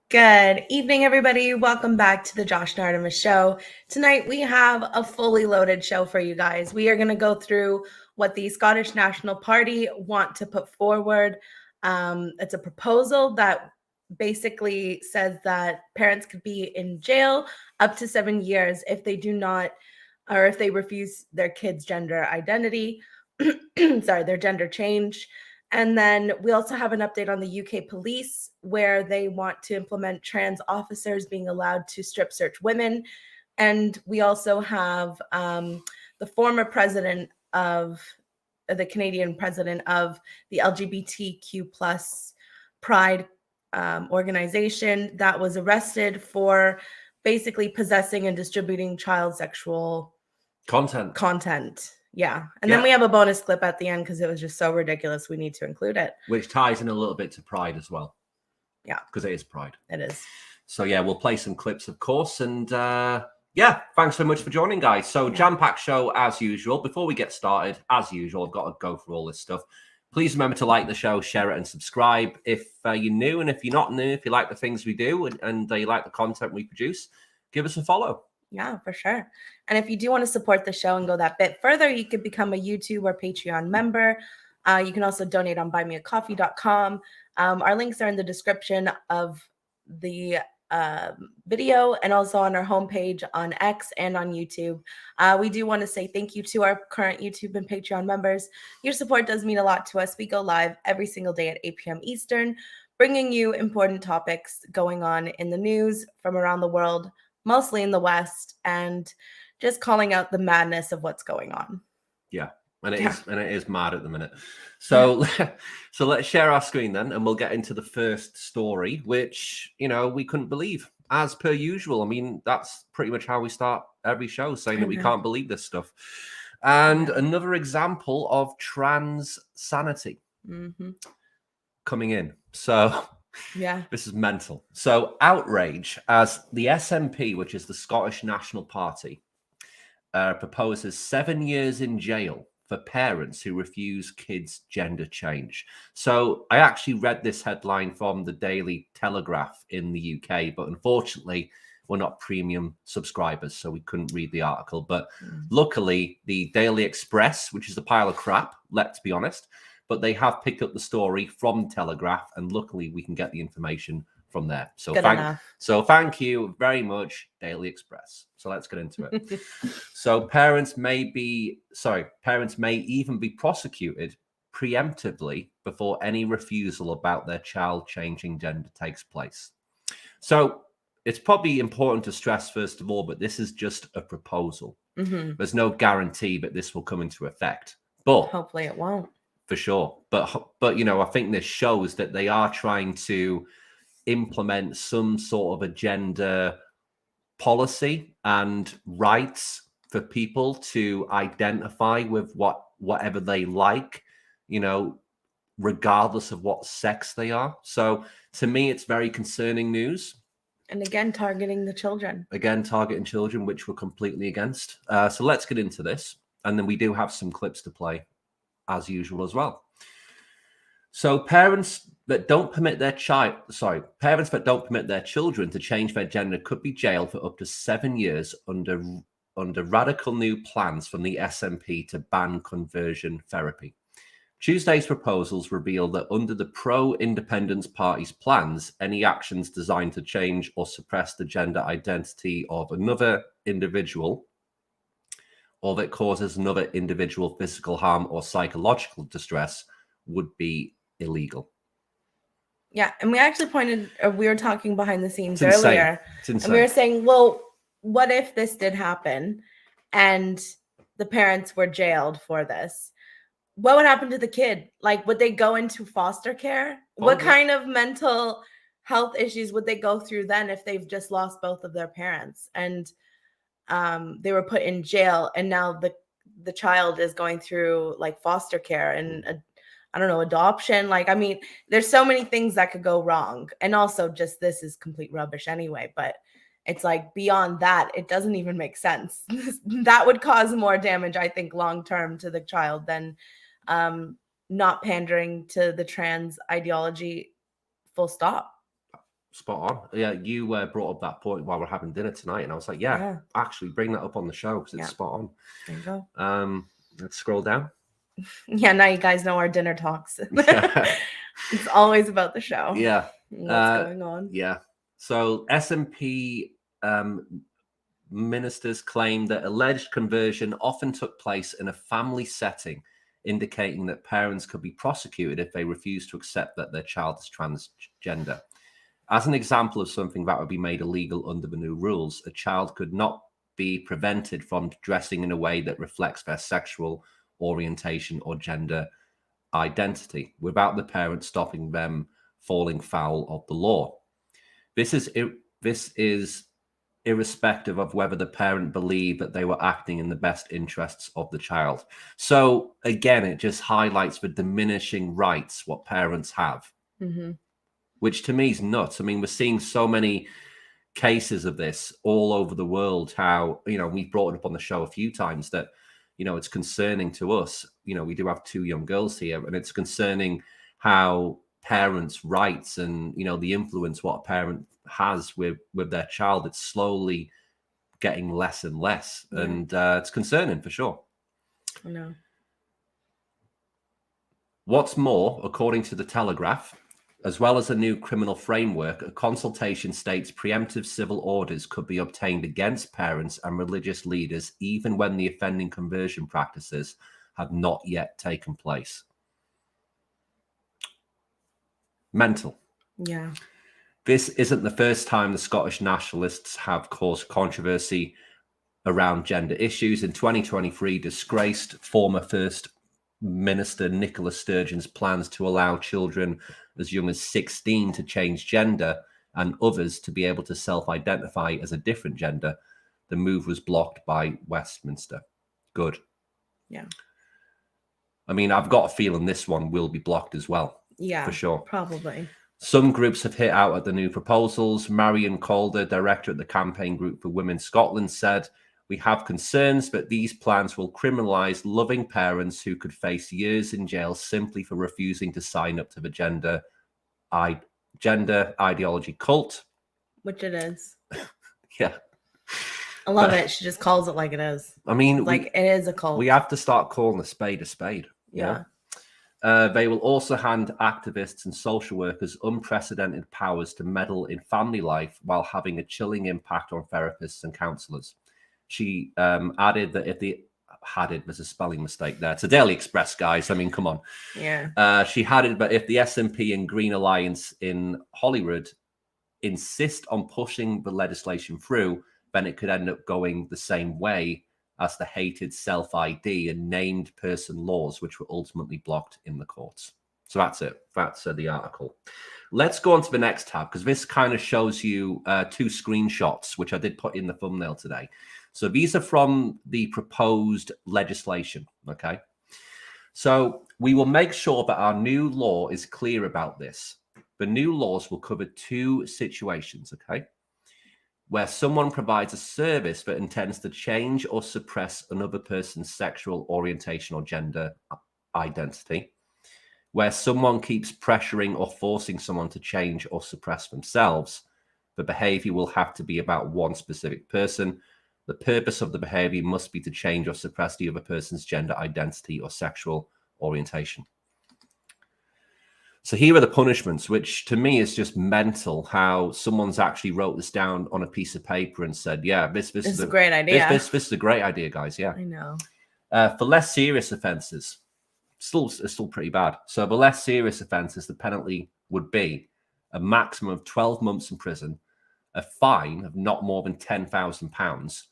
Good evening, everybody. Welcome back to the Josh and Artemis Show. Tonight, we have a fully loaded show for you guys. We are going to go through what the Scottish National Party want to put forward. It's a proposal that basically says that parents could be in jail up to 7 years if they do not, or if they refuse their kids' gender identity, their gender change. And then we also have an update on the UK police, where they want to implement trans officers being allowed to strip search women. And we also have the former president of the Canadian president of the LGBTQ plus Pride organization that was arrested for basically possessing and distributing child sexual content. Yeah. And then we have a bonus clip at the end because it was just so ridiculous. We need to include it. Which ties in a little bit to Pride as well. Yeah. Because it is Pride. It is. So, yeah, we'll play some clips, of course. And, thanks so much for joining, guys. So, jam-packed show as usual. Before we get started, as usual, I've got to go through all this stuff. Please remember to like the show, share it, and subscribe. If you're new, and if you're not new, if you like the things we do and you like the content we produce, give us a follow. Yeah, for sure. And if you do want to support the show and go that bit further, you could become a YouTube or Patreon member. You can also donate on buymeacoffee.com. Our links are in the description of the video and also on our homepage on X and on YouTube. We do want to say thank you to our current YouTube and Patreon members. Your support does mean a lot to us. We go live every single day at 8 p.m. Eastern, bringing you important topics going on in the news from around the world, mostly in the West, and just calling out the madness of what's going on. Yeah. And it is mad at the minute. So, so let's share our screen then, and we'll get into the first story, which, we couldn't believe, as per usual. I mean, that's pretty much how we start every show, saying that we can't believe this stuff. And another example of trans sanity coming in. So, this is mental. So, Outrage, as the SNP, which is the Scottish National Party, proposes 7 years in jail for parents who refuse kids' gender change. So I actually read this headline from the Daily Telegraph in the UK, but unfortunately, we're not premium subscribers, so we couldn't read the article. But luckily, the Daily Express, which is a pile of crap, let's be honest, but they have picked up the story from Telegraph, and luckily we can get the information from there. So thank you very much, Daily Express. So let's get into it. So parents may even be prosecuted preemptively before any refusal about their child changing gender takes place. So it's probably important to stress, first of all, but this is just a proposal. There's no guarantee that this will come into effect, but hopefully it won't. For sure. But I think this shows that they are trying to implement some sort of a gender policy and rights for people to identify with whatever they like, regardless of what sex they are. So to me, it's very concerning news. And again, targeting the children. Which we're completely against. So let's get into this. And then we do have some clips to play as usual as well. So parents that don't permit their children to change their gender could be jailed for up to 7 years under radical new plans from the SNP to ban conversion therapy. Tuesday's proposals reveal that under the pro-independence party's plans, any actions designed to change or suppress the gender identity of another individual, or that causes another individual physical harm or psychological distress, would be illegal. Yeah, and we were talking behind the scenes earlier, and we were saying, well, what if this did happen and the parents were jailed for this? What would happen to the kid? Like, would they go into foster care? What kind of mental health issues would they go through then if they've just lost both of their parents and they were put in jail, and now the child is going through like foster care and adoption? Like, I mean, there's so many things that could go wrong. And also just this is complete rubbish anyway, but it's like beyond that, it doesn't even make sense. That would cause more damage, I think, long-term to the child than not pandering to the trans ideology, full stop. spot on. Yeah, you brought up that point while we're having dinner tonight, and I was like, yeah. Actually bring that up on the show because it's spot on. There you go. Let's scroll down. Yeah, now you guys know our dinner talks. It's always about the show. Yeah. What's going on? Yeah. So SNP ministers claim that alleged conversion often took place in a family setting, indicating that parents could be prosecuted if they refuse to accept that their child is transgender. As an example of something that would be made illegal under the new rules, a child could not be prevented from dressing in a way that reflects their sexual orientation or gender identity without the parent stopping them falling foul of the law. This is irrespective of whether the parent believed that they were acting in the best interests of the child. So again, it just highlights the diminishing rights what parents have, which to me is nuts. I mean, we're seeing so many cases of this all over the world, how, we've brought it up on the show a few times that, it's concerning to us. We do have 2 young girls here, and it's concerning how parents' rights and, the influence what a parent has with their child, it's slowly getting less and less. Yeah. And it's concerning for sure. I know. What's more, according to the Telegraph, as well as a new criminal framework, a consultation states preemptive civil orders could be obtained against parents and religious leaders even when the offending conversion practices have not yet taken place. Mental. Yeah. This isn't the first time the Scottish nationalists have caused controversy around gender issues. In 2023, disgraced former First Minister Nicola Sturgeon's plans to allow children as young as 16 to change gender and others to be able to self-identify as a different gender. The move was blocked by Westminster. Good. Yeah. I mean, I've got a feeling this one will be blocked as well. Yeah, for sure. Probably. Some groups have hit out at the new proposals. Marion Calder, director at the Campaign Group for Women Scotland, said, "We have concerns that these plans will criminalise loving parents who could face years in jail simply for refusing to sign up to the gender ideology cult." Which it is. Yeah. I love it. She just calls it like it is. I mean, it is a cult. We have to start calling a spade a spade. Yeah. They will also hand activists and social workers unprecedented powers to meddle in family life while having a chilling impact on therapists and counsellors. She added that there's a spelling mistake there. It's a Daily Express, guys. I mean, come on. Yeah. She added that if the SNP and Green Alliance in Holyrood insist on pushing the legislation through, then it could end up going the same way as the hated self-ID and named person laws, which were ultimately blocked in the courts. So that's it. That's the article. Let's go on to the next tab, because this kind of shows you 2 screenshots, which I did put in the thumbnail today. So these are from the proposed legislation, okay? So we will make sure that our new law is clear about this. The new laws will cover 2 situations, okay? Where someone provides a service that intends to change or suppress another person's sexual orientation or gender identity, where someone keeps pressuring or forcing someone to change or suppress themselves. The behavior will have to be about one specific person. The purpose of the behavior must be to change or suppress the other person's gender identity or sexual orientation. So here are the punishments, which to me is just mental, how someone's actually wrote this down on a piece of paper and said, yeah, this is a great idea. This is a great idea, guys. Yeah. I know. For less serious offences, it's still pretty bad. So the less serious offences, the penalty would be a maximum of 12 months in prison, a fine of not more than £10,000,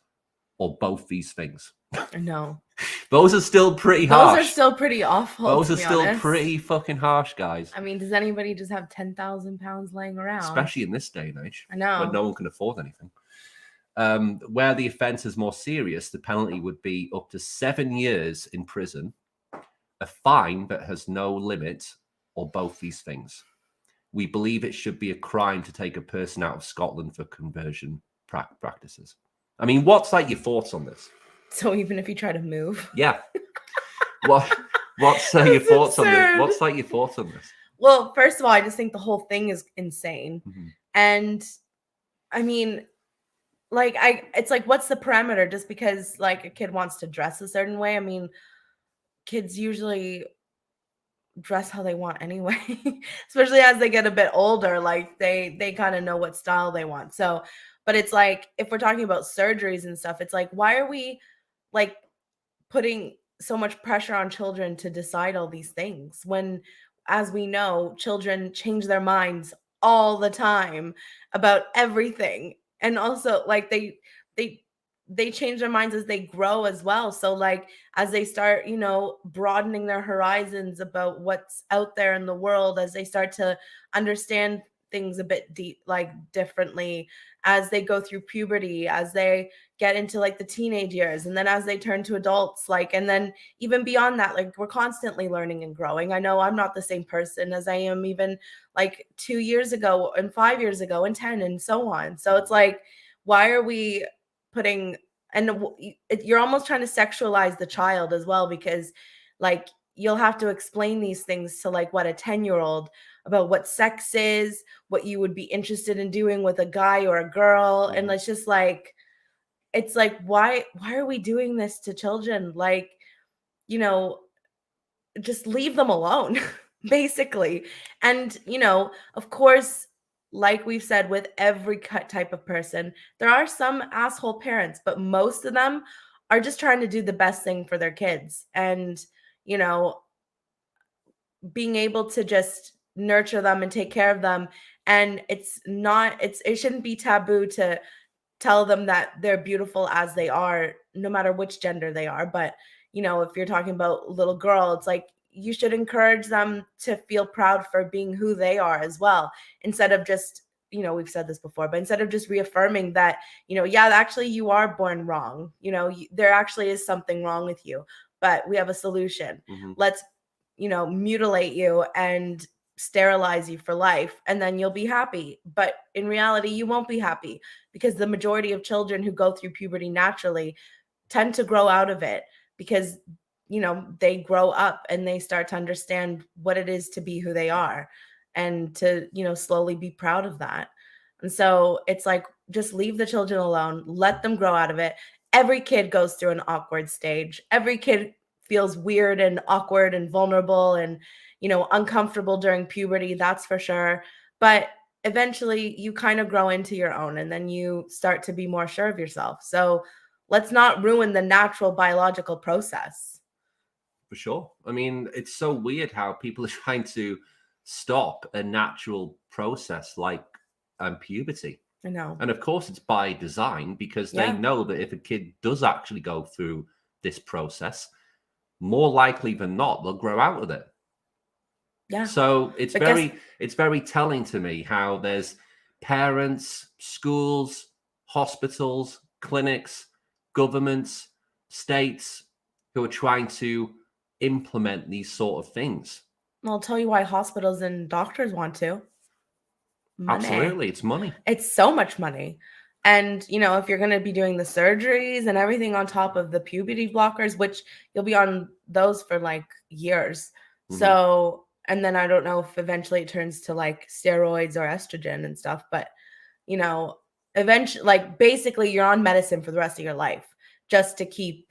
or both these things. I know. Those are still pretty harsh. Those are still pretty awful. Those are still pretty fucking harsh, guys. I mean, does anybody just have £10,000 laying around? Especially in this day and age. I know. When no one can afford anything. Where the offence is more serious, the penalty would be up to 7 years in prison, a fine that has no limit, or both these things. We believe it should be a crime to take a person out of Scotland for conversion practices. I mean, what's your thoughts on this? So even if you try to move? Yeah. What's your thoughts on this? What's your thoughts on this? Well, first of all, I just think the whole thing is insane. Mm-hmm. And I mean, like, it's like, what's the parameter? Just because like a kid wants to dress a certain way, I mean, kids usually dress how they want anyway. Especially as they get a bit older, like they kind of know what style they want. So, but it's like, if we're talking about surgeries and stuff, it's like, why are we like putting so much pressure on children to decide all these things when, as we know, children change their minds all the time about everything? And also, like, they they change their minds as they grow as well. So like, as they start, broadening their horizons about what's out there in the world, as they start to understand things a bit deep, like differently, as they go through puberty, as they get into like the teenage years, and then as they turn to adults, like, and then even beyond that, like, we're constantly learning and growing. I know I'm not the same person as I am even like 2 years ago and 5 years ago and 10 and so on. So it's like, why are we putting, and you're almost trying to sexualize the child as well, because like, you'll have to explain these things to like, what, a 10-year-old, about what sex is, what you would be interested in doing with a guy or a girl. And it's just like, it's like, why are we doing this to children? Like, just leave them alone, basically. And of course, like we've said, with every type of person, there are some asshole parents, but most of them are just trying to do the best thing for their kids. And you know being able to just nurture them and take care of them. And it shouldn't be taboo to tell them that they're beautiful as they are, no matter which gender they are. But, if you're talking about little girl, it's like, you should encourage them to feel proud for being who they are as well. Instead of just, we've said this before, but instead of just reaffirming that, yeah, actually you are born wrong. There actually is something wrong with you, but we have a solution. Let's, mutilate you and sterilize you for life, and then you'll be happy. But in reality, you won't be happy, because the majority of children who go through puberty naturally tend to grow out of it, because they grow up and they start to understand what it is to be who they are, and to slowly be proud of that. And so it's like, just leave the children alone, let them grow out of it. Every kid goes through an awkward stage. Every kid feels weird and awkward and vulnerable and uncomfortable during puberty, that's for sure. But eventually you kind of grow into your own, and then you start to be more sure of yourself. So let's not ruin the natural biological process. For sure. I mean, it's so weird how people are trying to stop a natural process like puberty. I know. And of course it's by design, because they know that if a kid does actually go through this process, more likely than not, they'll grow out of it. Yeah. So it's very telling to me how there's parents, schools, hospitals, clinics, governments, states who are trying to implement these sort of things. Well, I'll tell you why hospitals and doctors want to. Money. Absolutely, it's money. It's so much money. And, if you're going to be doing the surgeries and everything on top of the puberty blockers, which you'll be on those for like years. So, and then I don't know if eventually it turns to like steroids or estrogen and stuff, but, eventually, like, basically you're on medicine for the rest of your life just to keep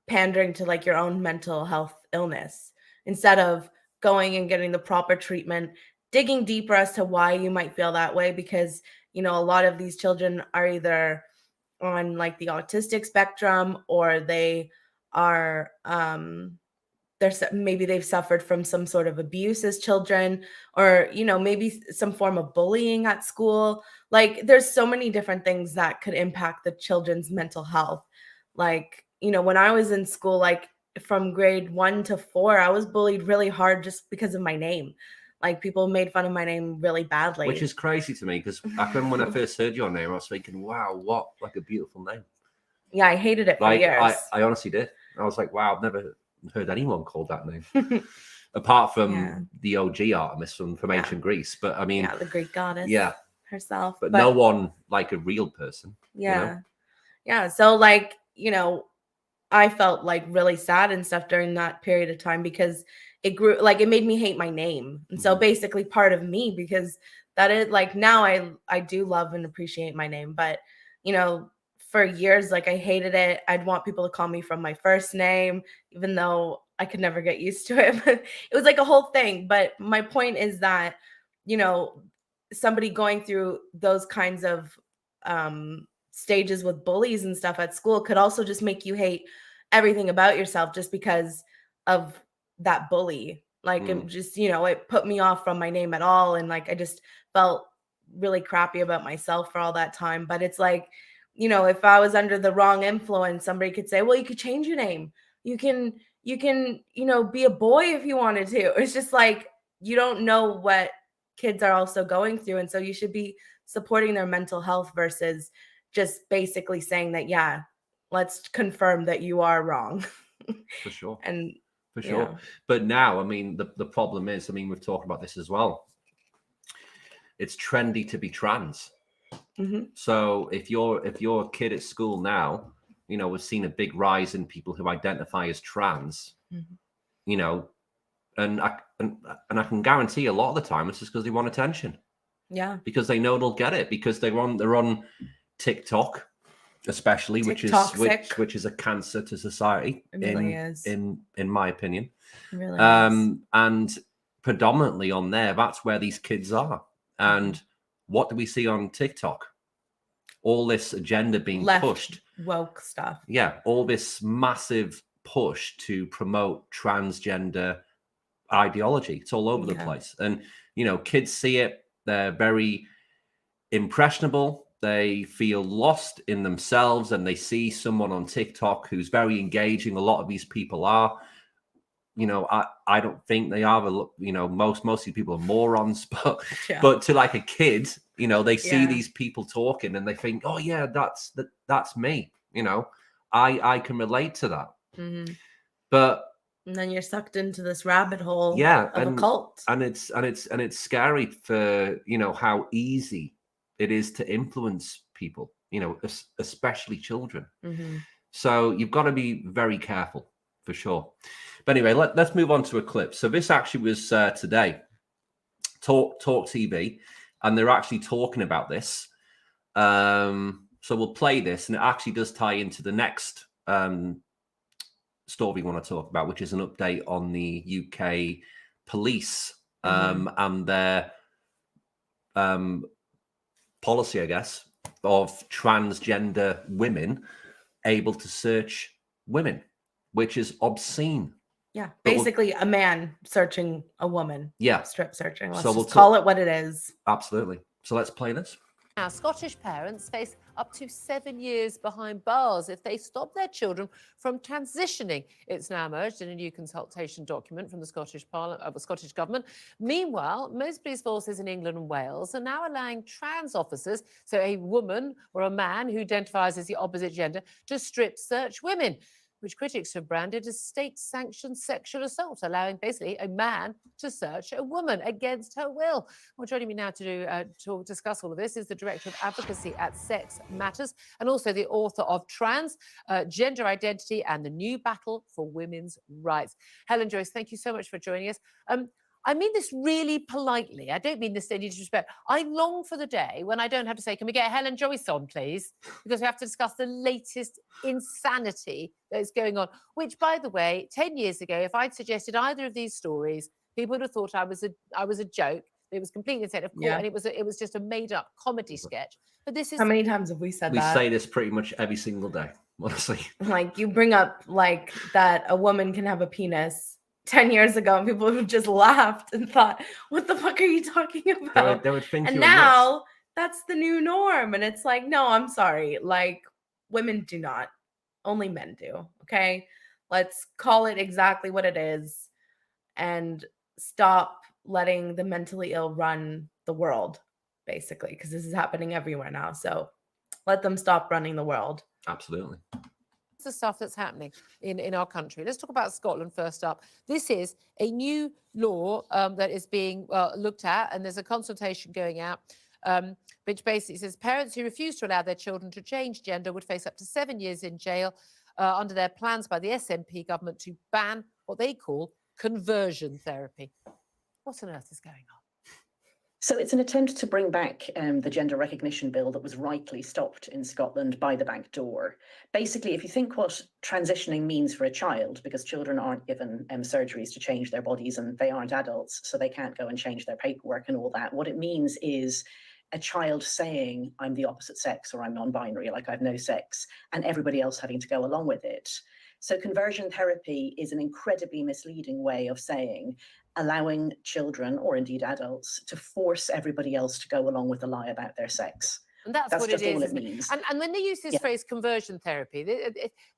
pandering to like your own mental health illness, instead of going and getting the proper treatment, digging deeper as to why you might feel that way. Because a lot of these children are either on like the autistic spectrum, or they are maybe they've suffered from some sort of abuse as children, or maybe some form of bullying at school. Like, there's so many different things that could impact the children's mental health. Like, when I was in school, like from grade 1 to 4, I was bullied really hard just because of my name. Like, people made fun of my name really badly. Which is crazy to me, because I remember when I first heard your name, I was thinking, wow, what, like, a beautiful name. Yeah, I hated it for years. I honestly did. I was like, wow, I've never heard anyone called that name. Apart from the OG Artemis from ancient Greece. But I mean... the Greek goddess herself. But no one like a real person. Yeah. Yeah, so like, I felt like really sad and stuff during that period of time because it grew like it made me hate my name. And so basically part of me, because that is like now I do love and appreciate my name, but you know, for years like I hated it. I'd want people to call me from my first name, even though I could never get used to it. But it was like a whole thing. But my point is that, you know, somebody going through those kinds of stages with bullies and stuff at school could also just make you hate everything about yourself just because of that bully. Like it just, you know, it put me off from my name at all. And like I just felt really crappy about myself for all that time. But it's like, you know, if I was under the wrong influence, somebody could say, well, you could change your name. You can, you know, be a boy if you wanted to. It's just like you don't know what kids are also going through. And so you should be supporting their mental health versus just basically saying that, yeah, let's confirm that you are wrong. For sure. And for sure. Yeah. But now, I mean, the problem is, I mean, we've talked about this as well. It's trendy to be trans. So if you're a kid at school now, you know, we've seen a big rise in people who identify as trans, you know, and I can guarantee a lot of the time it's just because they want attention. Yeah. Because they know they'll get it, because they're on TikTok, especially, which is a cancer to society. It really is. In my opinion. It really is. And predominantly on there, that's where these kids are. And what do we see on TikTok? All this agenda being pushed. Woke stuff. Yeah, all this massive push to promote transgender ideology. It's all over the place. And, you know, kids see it. They're very impressionable. They feel lost in themselves, and they see someone on TikTok who's very engaging. A lot of these people are. You know, I don't think they are. You know, mostly people are morons, but to like a kid, you know, they see these people talking and they think, oh yeah, that's me. You know, I can relate to that. But and then you're sucked into this rabbit hole of a cult. And it's scary for, you know, how easy it is to influence people, you know, especially children. So you've got to be very careful, for sure. But anyway, let's move on to a clip. So this actually was today, Talk TV, and they're actually talking about this. So we'll play this, and it actually does tie into the next story we want to talk about, which is an update on the UK police and their policy, I guess, of transgender women able to search women, which is obscene. Yeah, basically a man searching a woman. Yeah. Strip searching. Let's just call it what it is. Absolutely. So let's play this. Now, Scottish parents face up to 7 years behind bars if they stop their children from transitioning. It's now emerged in a new consultation document from the Scottish Government. Meanwhile, most police forces in England and Wales are now allowing trans officers, so a woman or a man who identifies as the opposite gender, to strip search women, which critics have branded as state-sanctioned sexual assault, allowing basically a man to search a woman against her will. Well, joining me now to discuss all of this is the Director of Advocacy at Sex Matters, and also the author of Trans, Gender Identity and the New Battle for Women's Rights. Helen Joyce, thank you so much for joining us. I mean this really politely. I don't mean this in any disrespect. I long for the day when I don't have to say, can we get Helen Joyce on, please? Because we have to discuss the latest insanity that is going on, which, by the way, 10 years ago, if I'd suggested either of these stories, people would have thought I was a joke. It was completely insane, of course, and it was just a made-up comedy sketch. But this is... How many times have we said that? We say this pretty much every single day, honestly. Like, you bring up, like, that a woman can have a penis 10 years ago, and people have just laughed and thought, what the fuck are you talking about? They would think and you now nuts. That's the new norm. And it's like, no, I'm sorry. Like, women do not. Only men do. Okay. Let's call it exactly what it is and stop letting the mentally ill run the world, basically, because this is happening everywhere now. So let them stop running the world. Absolutely. The stuff that's happening in our country. Let's talk about Scotland first up. This is a new law that is being looked at, and there's a consultation going out, which basically says parents who refuse to allow their children to change gender would face up to 7 years in jail under their plans by the SNP government to ban what they call conversion therapy. What on earth is going on? So it's an attempt to bring back the gender recognition bill that was rightly stopped in Scotland by the back door. Basically, if you think what transitioning means for a child, because children aren't given surgeries to change their bodies and they aren't adults, so they can't go and change their paperwork and all that. What it means is a child saying, I'm the opposite sex, or I'm non-binary, like I have no sex, and everybody else having to go along with it. So conversion therapy is an incredibly misleading way of saying, allowing children, or indeed adults, to force everybody else to go along with the lie about their sex. And that's what just it is, all it isn't it? means. And when they use this phrase conversion therapy,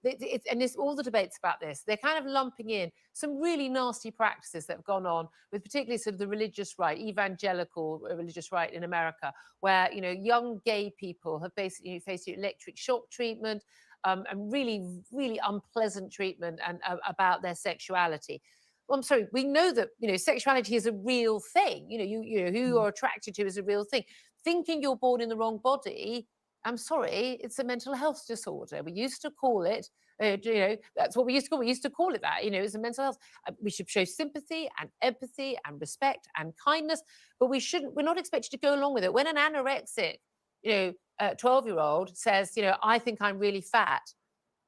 and there's all the debates about this, they're kind of lumping in some really nasty practices that have gone on with particularly sort of the religious right, evangelical religious right in America, where, you know, young gay people have basically faced electric shock treatment and really, really unpleasant treatment and about their sexuality. Well, I'm sorry, we know that, you know, sexuality is a real thing. You know, who you're attracted to is a real thing. Thinking you're born in the wrong body, I'm sorry, it's a mental health disorder. We used to call it, you know, that's what we used to call it. We used to call it that, you know, it's a mental health. We should show sympathy and empathy and respect and kindness, but we're not expected to go along with it. When an anorexic, you know, 12-year-old says, you know, I think I'm really fat,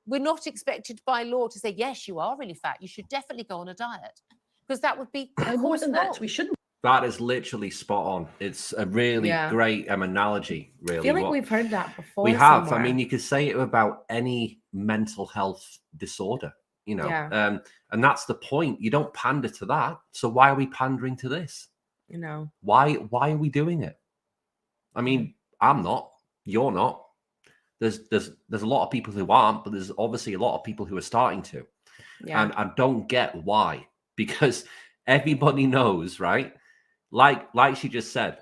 we're not expected by law to say, yes, you are really fat, you should definitely go on a diet, because that would be More than that, we shouldn't. That is literally spot on. It's a really great analogy, really. I feel like we've heard that before. We have. Somewhere. I mean, you could say it about any mental health disorder, you know. And that's the point. You don't pander to that. So why are we pandering to this? You know. Why are we doing it? I mean, I'm not. You're not. There's a lot of people who aren't, but there's obviously a lot of people who are starting to. Yeah. And I don't get why. Because everybody knows, right? Like she just said,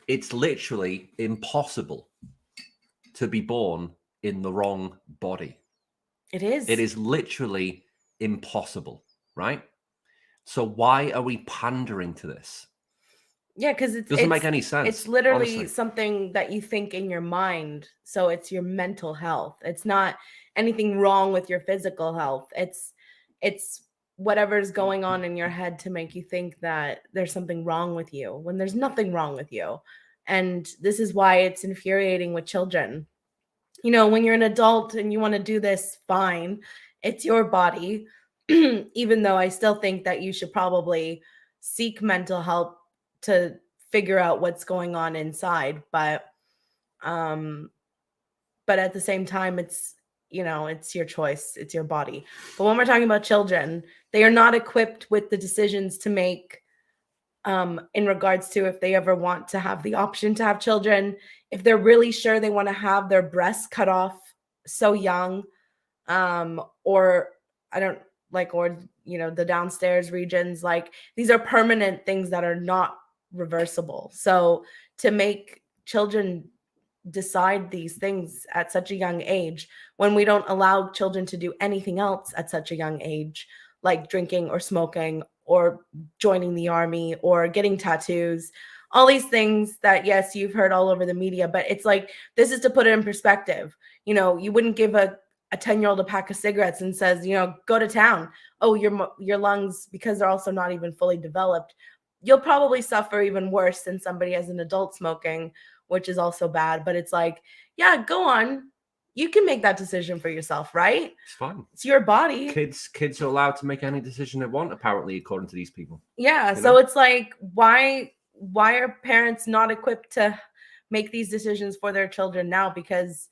it's literally impossible to be born in the wrong body. It is. It is literally impossible, right? So why are we pandering to this? Yeah, because it doesn't make any sense. It's literally honestly. something that you think in your mind. So it's your mental health. It's not anything wrong with your physical health. It's whatever's going on in your head to make you think that there's something wrong with you when there's nothing wrong with you. And this is why it's infuriating with children. You know, when you're an adult and you want to do this, fine. It's your body. Even though I still think that you should probably seek mental help to figure out what's going on inside. But at the same time, it's, you know, it's your choice. It's your body. But when we're talking about children, they are not equipped with the decisions to make in regards to if they ever want to have the option to have children, if they're really sure they want to have their breasts cut off so young, or I don't like, or, you know, the downstairs regions, like these are permanent things that are not reversible. So to make children decide these things at such a young age, when we don't allow children to do anything else at such a young age, like drinking or smoking or joining the army or getting tattoos, all these things that, yes, you've heard all over the media, but it's like, this is to put it in perspective. You know, you wouldn't give a 10-year-old a pack of cigarettes and says, you know, go to town. Oh, your lungs, because they're also not even fully developed, you'll probably suffer even worse than somebody as an adult smoking, which is also bad. But it's like, yeah, go on. You can make that decision for yourself, right? It's fine. It's your body. Kids are allowed to make any decision they want, apparently, according to these people. Yeah. So it's like, why are parents not equipped to make these decisions for their children now? Because,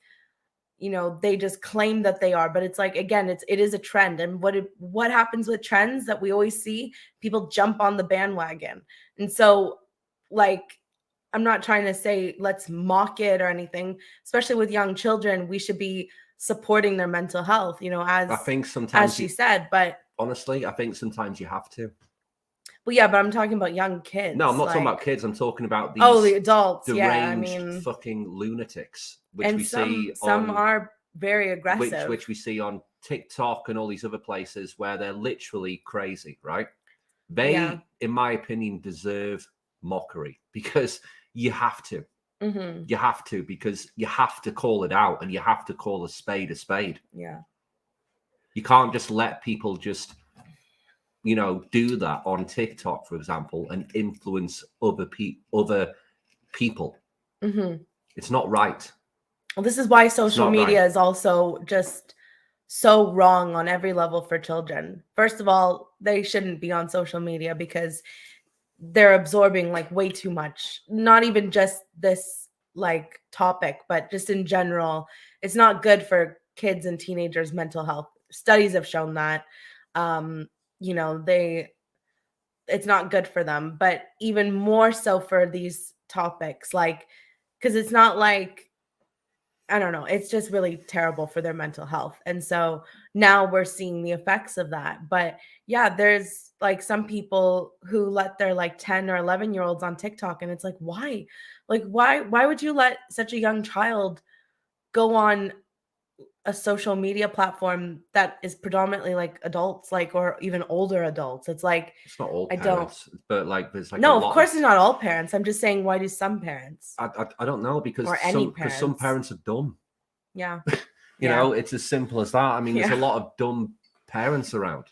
you know, they just claim that they are, but it's like, again, it is a trend. And what happens with trends that we always see, people jump on the bandwagon. And so, like, I'm not trying to say let's mock it or anything, especially with young children. We should be supporting their mental health, you know, as I think sometimes, as she said, but honestly, I think sometimes you have to. Well, yeah, but I'm talking about young kids. No, I'm not talking about kids. I'm talking about these the adults. deranged Yeah, I mean, fucking lunatics, which and we see some on, are very aggressive, which we see on TikTok and all these other places where they're literally crazy, right? They, in my opinion, deserve mockery because you have to. Mm-hmm. You have to, because you have to call it out and you have to call a spade a spade. Yeah. You can't just let people just, you know, do that on TikTok, for example, and influence other people. Mm-hmm. It's not right. Well, this is why social not media right. is also just so wrong on every level for children. First of all, they shouldn't be on social media because they're absorbing like way too much. Not even just this like topic, but just in general, it's not good for kids and teenagers' mental health. Studies have shown that. You know, it's not good for them, but even more so for these topics, like, because it's not like, I don't know, it's just really terrible for their mental health. And so now we're seeing the effects of that. But yeah, there's like some people who let their like 10 or 11-year-olds on TikTok, and it's like, why? Like, why would you let such a young child go on a social media platform that is predominantly like adults, like, or even older adults? It's like, It's not all I don't. parents, but like there's like No, a of lot course it's not all parents. I'm just saying, why do some parents? I don't know, because Or any some parents. parents are dumb. Yeah. You Yeah. know, it's as simple as that. I mean, there's a Yeah. lot of dumb parents around.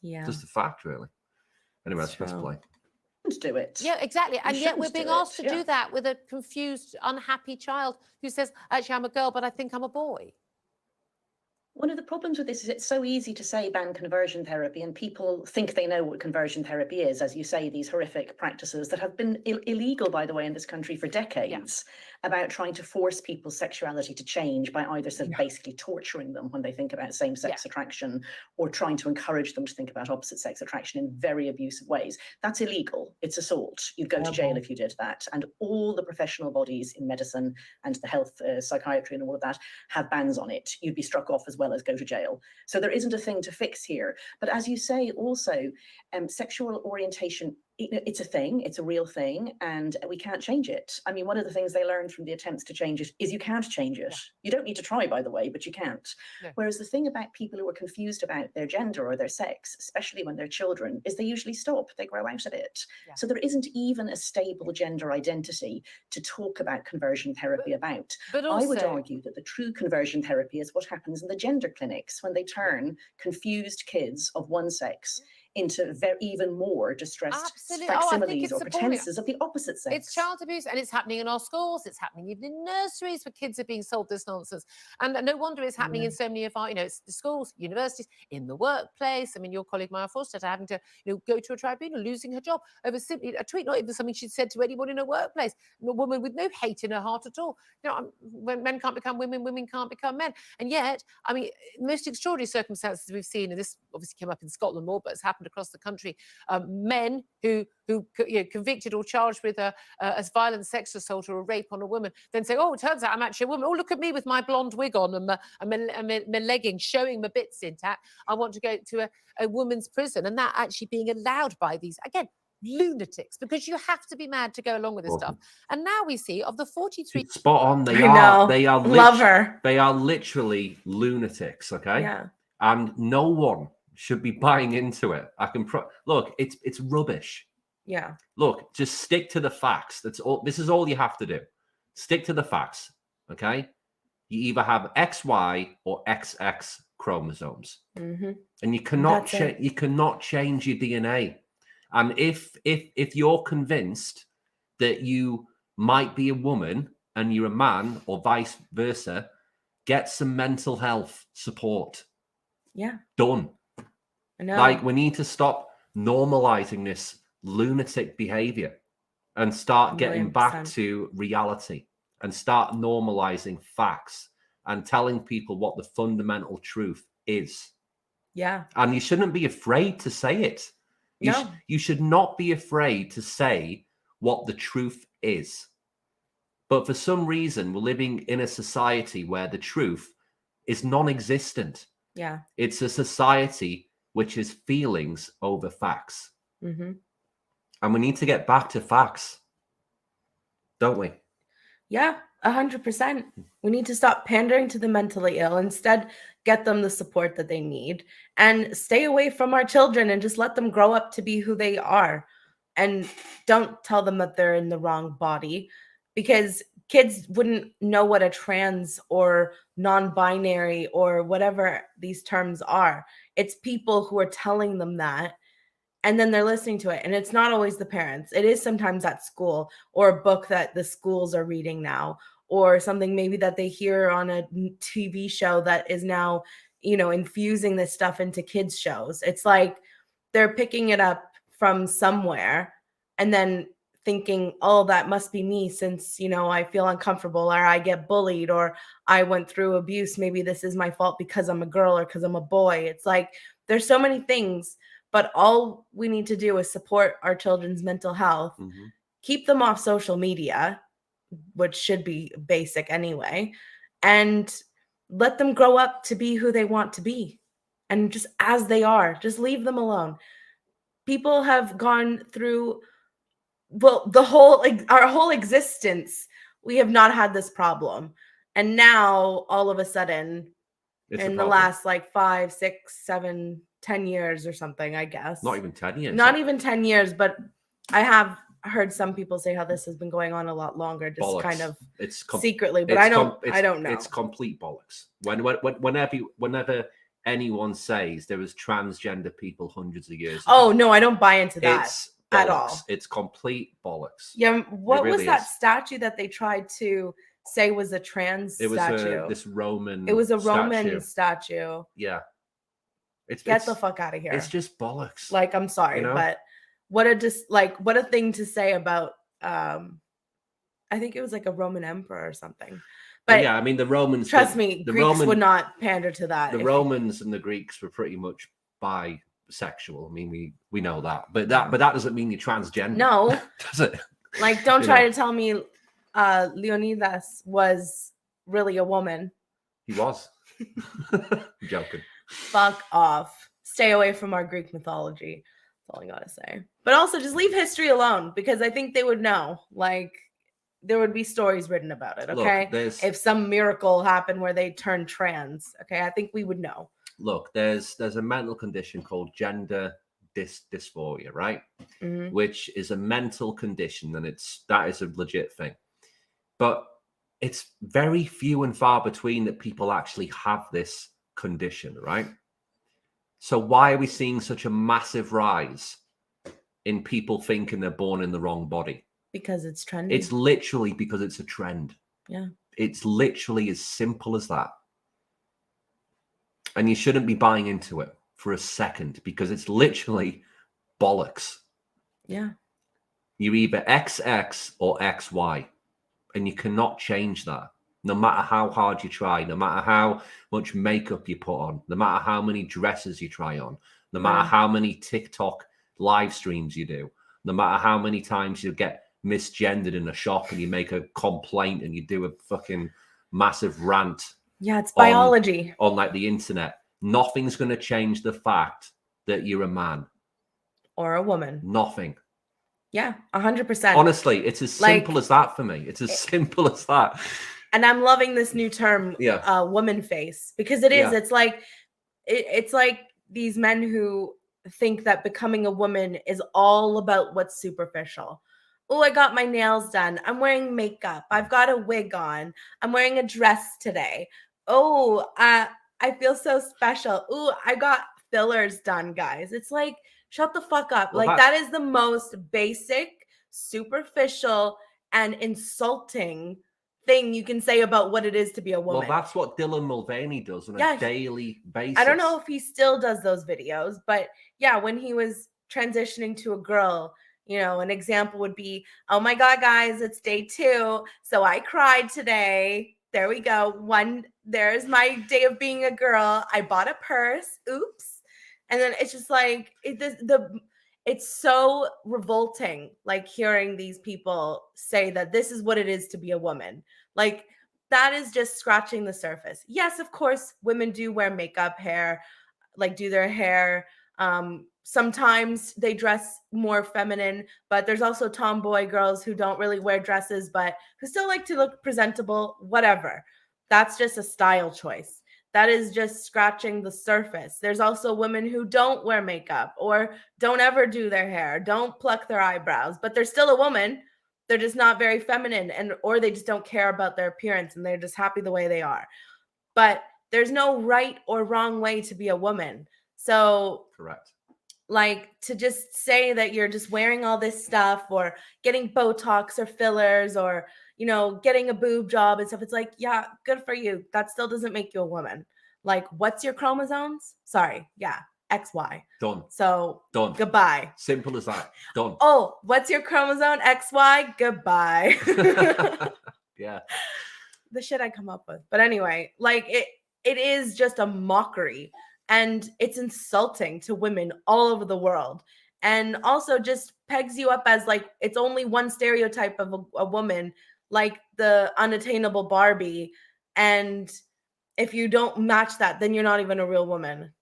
Yeah. Just a fact, really. Anyway, It's let's true. play. Do it. Yeah, exactly. And yet we're shouldn't being do it, asked to yeah. do that with a confused, unhappy child who says, actually, I'm a girl, but I think I'm a boy. One of the problems with this is it's so easy to say ban conversion therapy, and people think they know what conversion therapy is. As you say, these horrific practices that have been illegal, by the way, in this country for decades, about trying to force people's sexuality to change by either sort of basically torturing them when they think about same-sex attraction, or trying to encourage them to think about opposite-sex attraction in very abusive ways. That's illegal. It's assault. You'd go to jail if you did that. And all the professional bodies in medicine and the health, psychiatry and all of that have bans on it. You'd be struck off as well as go to jail. So there isn't a thing to fix here. But as you say, also, sexual orientation, it's a thing, it's a real thing, and we can't change it. I mean, one of the things they learned from the attempts to change it is you can't change it. You don't need to try, by the way, but you can't. Whereas the thing about people who are confused about their gender or their sex, especially when they're children, is they usually stop, they grow out of it. So there isn't even a stable gender identity to talk about conversion therapy about. But also, I would argue that the true conversion therapy is what happens in the gender clinics when they turn confused kids of one sex into even more distressed facsimiles or pretenses of the opposite sex. It's child abuse, and it's happening in our schools. It's happening even in nurseries where kids are being sold this nonsense. And no wonder it's happening in so many of our, you know, it's the schools, universities, in the workplace. I mean, your colleague Maya Forstetter having to, you know, go to a tribunal, losing her job over simply a tweet, not even something she'd said to anyone in her workplace. A woman with no hate in her heart at all. You know, when men can't become women, women can't become men. And yet, I mean, most extraordinary circumstances we've seen, and this obviously came up in Scotland more, but it's happened across the country. Men who you know, convicted or charged with a violent sex assault or a rape on a woman, then say, "Oh, it turns out I'm actually a woman. Oh, look at me with my blonde wig on and my leggings showing my bits intact. I want to go to a woman's prison," and that actually being allowed by these again lunatics, because you have to be mad to go along with this stuff. And now we see of the 43. It's spot on. They are love her. They are literally lunatics. Okay. Yeah. And no one should be buying into it. I can look. It's rubbish. Yeah. Look, just stick to the facts. That's all. This is all you have to do. Stick to the facts. Okay. You either have XY or XX chromosomes, and you cannot change your DNA. And if you're convinced that you might be a woman and you're a man, or vice versa, get some mental health support. Yeah. Done. I know. Like, we need to stop normalizing this lunatic behavior and start getting back to reality and start normalizing facts and telling people what the fundamental truth is. Yeah. And you shouldn't be afraid to say it. You should not be afraid to say what the truth is. But for some reason, we're living in a society where the truth is non-existent. Yeah. It's a society which is feelings over facts. And we need to get back to facts, don't we? Yeah, 100%. We need to stop pandering to the mentally ill. Instead, get them the support that they need and stay away from our children and just let them grow up to be who they are. And don't tell them that they're in the wrong body, because kids wouldn't know what a trans or non-binary or whatever these terms are. It's people who are telling them that, and then they're listening to it. And it's not always the parents. It is sometimes at school, or a book that the schools are reading now, or something maybe that they hear on a TV show that is now, infusing this stuff into kids shows. It's like they're picking it up from somewhere and then thinking, oh, that must be me, since, I feel uncomfortable, or I get bullied, or I went through abuse. Maybe this is my fault because I'm a girl or because I'm a boy. It's like there's so many things, but all we need to do is support our children's mental health, keep them off social media, which should be basic anyway, and let them grow up to be who they want to be. And just as they are, just leave them alone. People have gone through, well, our whole existence, we have not had this problem. And now all of a sudden, in the last like 5, 6, 7, 10 years or something, I guess. Not even 10 years. Not even 10 years, but I have heard some people say how this has been going on a lot longer, just bollocks. Kind of secretly. But I don't know. It's complete bollocks. Whenever anyone says there was transgender people hundreds of years ago, oh no, I don't buy into that it's at all. It's complete bollocks. Yeah, what really was that is. statue that they tried to say was a trans statue? This Roman. It was a Roman statue. Yeah. Get the fuck out of here. It's just bollocks. Like, I'm sorry, but what a thing to say about I think it was like a Roman emperor or something. But yeah, I mean the Romans. Trust me, Greeks would not pander to that. The Romans and the Greeks were pretty much bisexual. I mean, we know that, but that doesn't mean you're transgender. No, does it? Like, don't try to tell me Leonidas was really a woman. He was. I'm joking. Fuck off. Stay away from our Greek mythology. That's all I gotta say. But also just leave history alone, because I think they would know. Like, there would be stories written about it, okay? Look, if some miracle happened where they turned trans, okay, I think we would know. Look, there's a mental condition called gender dysphoria, right? Mm-hmm. Which is a mental condition, and that is a legit thing. But it's very few and far between that people actually have this condition, right? So why are we seeing such a massive rise in people thinking they're born in the wrong body? Because it's trendy. It's literally because it's a trend. Yeah. It's literally as simple as that. And you shouldn't be buying into it for a second, because it's literally bollocks. Yeah. You're either XX or XY, and you cannot change that. No matter how hard you try, no matter how much makeup you put on, no matter how many dresses you try on, no matter how many TikTok live streams you do, no matter how many times you get misgendered in a shop and you make a complaint and you do a fucking massive rant. Yeah, it's biology. On like the internet. Nothing's going to change the fact that you're a man. Or a woman. Nothing. Yeah, 100%. Honestly, it's as simple as that for me. It's as simple as that. And I'm loving this new term, woman face, because it is. It's like it's like these men who think that becoming a woman is all about what's superficial. Oh, I got my nails done. I'm wearing makeup. I've got a wig on. I'm wearing a dress today. Oh, I feel so special. Ooh, I got fillers done, guys. It's like, shut the fuck up. Well, like, that is the most basic, superficial, and insulting thing you can say about what it is to be a woman. Well, that's what Dylan Mulvaney does on a daily basis. I don't know if he still does those videos, but yeah, when he was transitioning to a girl, an example would be, oh my God, guys, it's day 2. So I cried today. There we go. There's my day of being a girl. I bought a purse. Oops. And then it's just like, it's so revolting, like, hearing these people say that this is what it is to be a woman. Like, that is just scratching the surface. Yes, of course, women do wear makeup, hair, like do their hair. Sometimes they dress more feminine, but there's also tomboy girls who don't really wear dresses, but who still like to look presentable, whatever. That's just a style choice. That is just scratching the surface. There's also women who don't wear makeup or don't ever do their hair, don't pluck their eyebrows, but they're still a woman. they're just not very feminine, and or they just don't care about their appearance and they're just happy the way they are. But there's no right or wrong way to be a woman. So Correct. like, to just say that you're just wearing all this stuff or getting Botox or fillers or, you know, getting a boob job and stuff, it's like, yeah, good for you. That still doesn't make you a woman. Like, what's your chromosomes? Sorry. Yeah. XY. Done. So Done. Goodbye. Simple as that. Done. Oh, what's your chromosome? XY? Goodbye. Yeah. The shit I come up with. But anyway, like it is just a mockery, and it's insulting to women all over the world, and also just pegs you up as like it's only one stereotype of a woman, like the unattainable Barbie, and if you don't match that, then you're not even a real woman.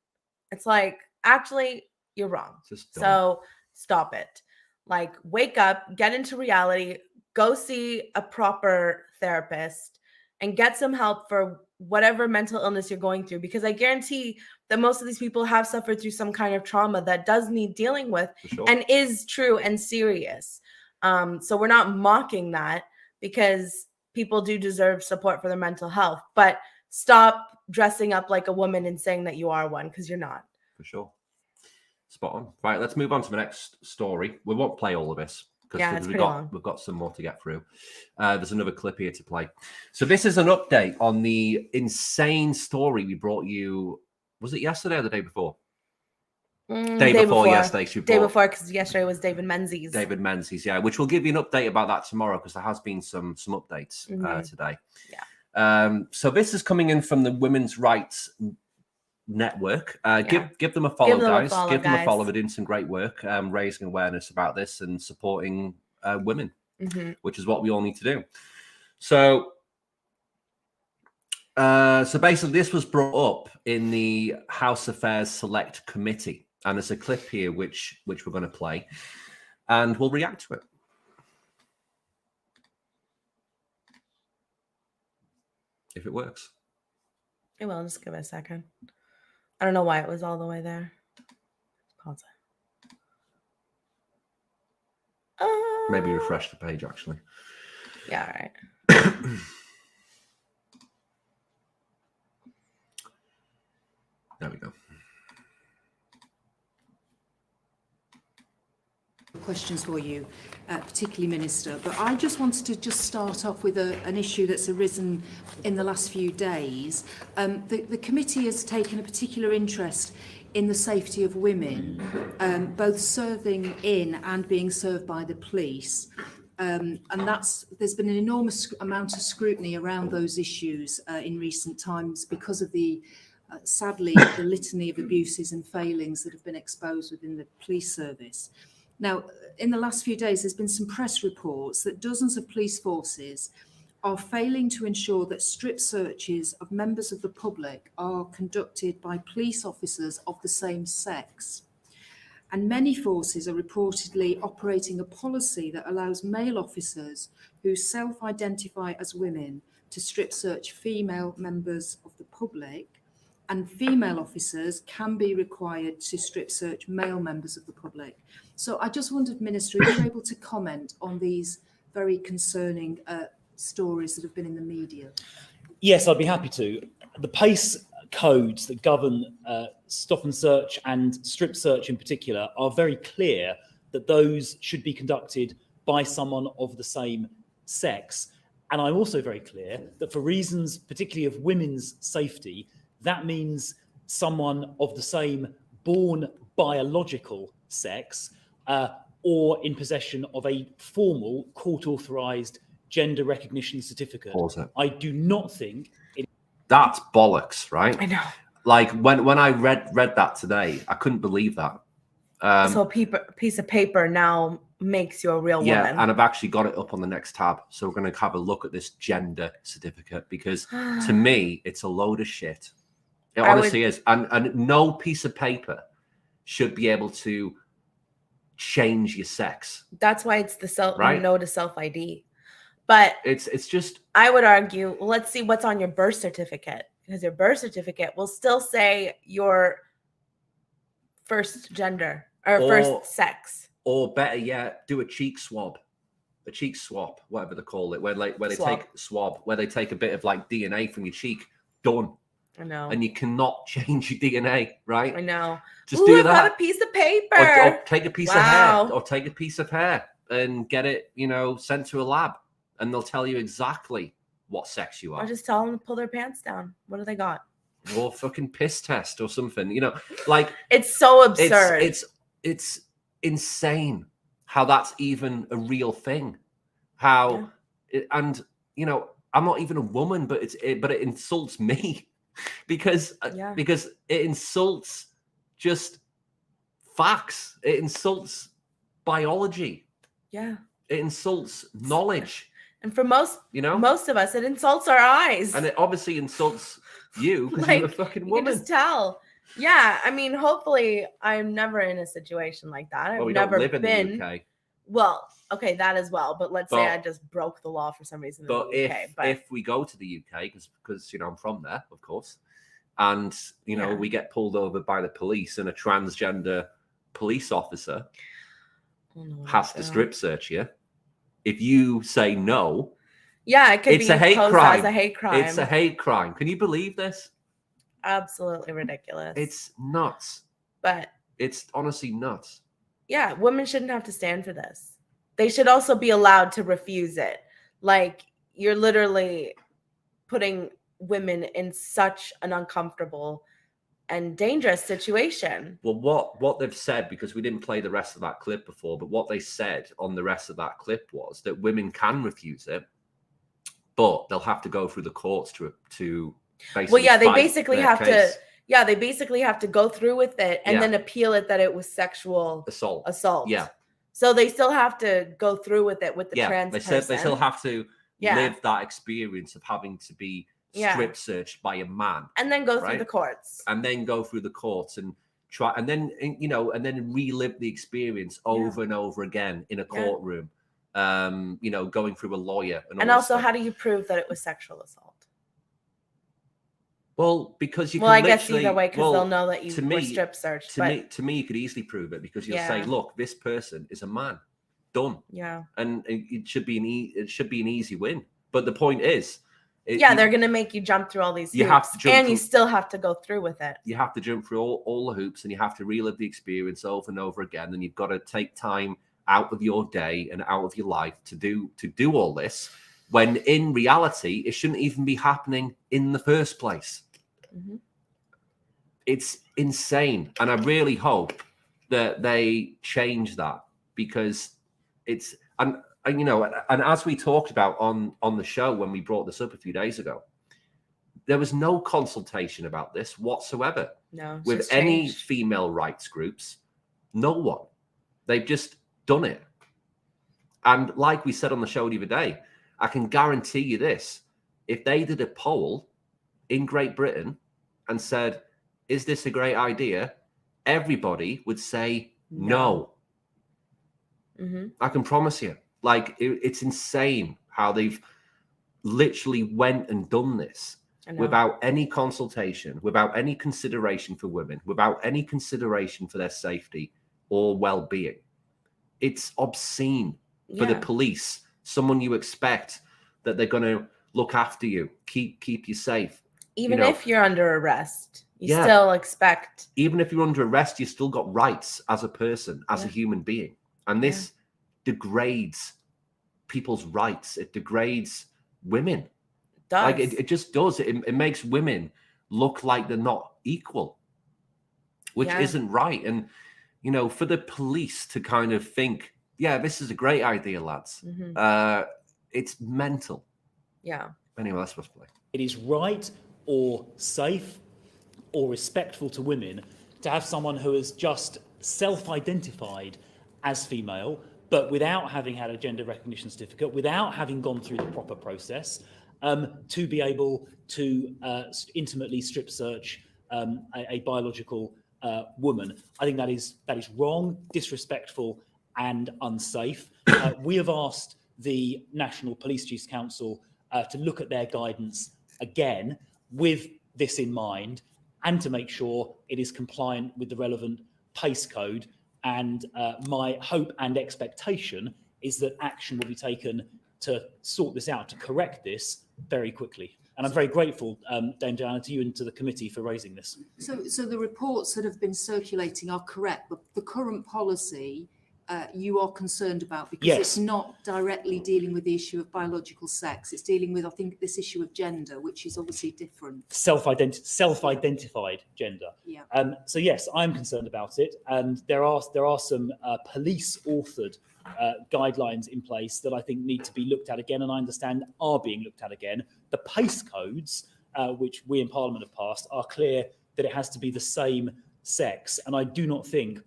It's like, actually, you're wrong. Just don't. So stop it. Like, wake up, get into reality, go see a proper therapist, and get some help for whatever mental illness you're going through. Because I guarantee that most of these people have suffered through some kind of trauma that does need dealing with, For sure. and is true and serious. So we're not mocking that, because people do deserve support for their mental health. But stop dressing up like a woman and saying that you are one, because you're not. For sure. Spot on. Right, let's move on to the next story. We won't play all of this because we've got some more to get through. There's another clip here to play. So this is an update on the insane story we brought you. Was it yesterday or the day before? Day before yesterday. Day before, because yesterday was David Menzies. David Menzies, yeah. Which we'll give you an update about that tomorrow, because there has been some updates today. Yeah. So this is coming in from the Women's Rights Network. Give them a follow, guys. Give them a follow. They're doing some great work, raising awareness about this and supporting women, which is what we all need to do. So basically, this was brought up in the House Affairs Select Committee, and there's a clip here which we're going to play, and we'll react to it. If it works. It will. Just give it a second. I don't know why it was all the way there. Pause it. Maybe refresh the page, actually. Yeah, all right. There we go. Questions for you, particularly Minister, but I just wanted to just start off with an issue that's arisen in the last few days. The committee has taken a particular interest in the safety of women, both serving in and being served by the police. And there's been an enormous amount of scrutiny around those issues in recent times because of the sadly the litany of abuses and failings that have been exposed within the police service. Now, in the last few days, there's been some press reports that dozens of police forces are failing to ensure that strip searches of members of the public are conducted by police officers of the same sex. And many forces are reportedly operating a policy that allows male officers who self-identify as women to strip search female members of the public, and female officers can be required to strip search male members of the public. So I just wondered, Minister, if you're able to comment on these very concerning stories that have been in the media. Yes, I'd be happy to. The PACE codes that govern stop and search and strip search in particular are very clear that those should be conducted by someone of the same sex. And I'm also very clear that for reasons particularly of women's safety, that means someone of the same born biological sex or in possession of a formal court-authorised gender recognition certificate. I do not think that's bollocks, right? I know. Like when I read that today, I couldn't believe that. So a piece of paper now makes you a real woman. Yeah, and I've actually got it up on the next tab. So we're going to have a look at this gender certificate, because to me, it's a load of shit. It honestly is. And no piece of paper should be able to change your sex. That's why it's the right? No to self-ID. But it's just, I would argue, well, let's see what's on your birth certificate, because your birth certificate will still say your first gender or first sex. Or better yet, do a cheek swab a cheek swab, whatever they call it, where they Swab. take swab, where they take a bit of like DNA from your cheek. Done. I know. And you cannot change your DNA, right? I know. Just Ooh, do I've got that. a piece of paper. Or take a piece of hair, Wow. or take a piece of hair and get it, sent to a lab, and they'll tell you exactly what sex you are. Or just tell them to pull their pants down. What do they got? Or fucking piss test or something, like It's so absurd. It's insane how that's even a real thing. How I'm not even a woman, but it insults me because it insults just facts. It insults biology. Yeah. It insults knowledge. And for most of us, it insults our eyes. And it obviously insults you because Like, you're a fucking you woman. can just tell. Yeah, I mean, hopefully, I'm never in a situation like that. I've Well, we never don't live in been. the UK. Well, okay, that as well. But let's say I just broke the law for some reason in But the UK. if we go to the UK, because I'm from there, of course, and we get pulled over by the police, and a transgender police officer has to strip search you. If you say no, it could it's be a hate posed crime. as a hate crime. It's a hate crime. Can you believe this? Absolutely ridiculous. It's nuts. But it's honestly nuts. Yeah, women shouldn't have to stand for this. They should also be allowed to refuse it. Like, you're literally putting women in such an uncomfortable and dangerous situation. Well, what they've said, because we didn't play the rest of that clip before, but what they said on the rest of that clip was that women can refuse it, but they'll have to go through the courts to basically they basically have case. they basically have to go through with it and then appeal it that it was sexual assault. Yeah. So they still have to go through with it with the trans person. They still have to live that experience of having to be strip searched by a man, and then go through the courts, and then try, and then relive the experience over and over again in a courtroom. Going through a lawyer, and also how do you prove that it was sexual assault? Well, because you can I guess either way, because they'll know that you were strip searched. To me, you could easily prove it because you'll say, "Look, this person is a man." Done. Yeah. And it should be an easy win. But the point is, they're going to make you jump through all these hoops, you still have to go through with it. You have to jump through all the hoops, and you have to relive the experience over and over again. And you've got to take time out of your day and out of your life to do all this, when in reality, it shouldn't even be happening in the first place. Mm-hmm. It's insane. And I really hope that they change that, because it's, and as we talked about on the show when we brought this up a few days ago, there was no consultation about this whatsoever. No, with any female rights groups. No one. They've just done it. And like we said on the show the other day, I can guarantee you this: if they did a poll in Great Britain and said, "Is this a great idea?" everybody would say no. Mm-hmm. I can promise you. Like, it's insane how they've literally went and done this without any consultation, without any consideration for women, without any consideration for their safety or well-being. It's obscene for the police, someone you expect that they're going to look after you, keep you safe. Even if you're under arrest, you still expect. Even if you're under arrest, you've still got rights as a person, as a human being. And this degrades people's rights. It degrades women. It does. Like, it just does. It makes women look like they're not equal, which isn't right. And, for the police to kind of think, this is a great idea, lads. Mm-hmm. It's mental. Yeah. Anyway, that's what's play. It is right or safe or respectful to women to have someone who has just self-identified as female, but without having had a gender recognition certificate, without having gone through the proper process, to be able to intimately strip search a biological woman. I think that is wrong, disrespectful, and unsafe. We have asked the National Police Chiefs Council to look at their guidance again with this in mind, and to make sure it is compliant with the relevant PACE code. And my hope and expectation is that action will be taken to sort this out, to correct this very quickly. And I'm very grateful, Dame Diana, to you and to the committee for raising this. So the reports that have been circulating are correct, but the current policy you are concerned about, because Yes. it's not directly dealing with the issue of biological sex. It's dealing with, I think, this issue of gender, which is obviously different. Self-identified gender. Yeah. So yes, I'm concerned about it, and there are some police-authored guidelines in place that I think need to be looked at again, and I understand are being looked at again. The PACE codes, which we in Parliament have passed, are clear that it has to be the same sex, and I do not think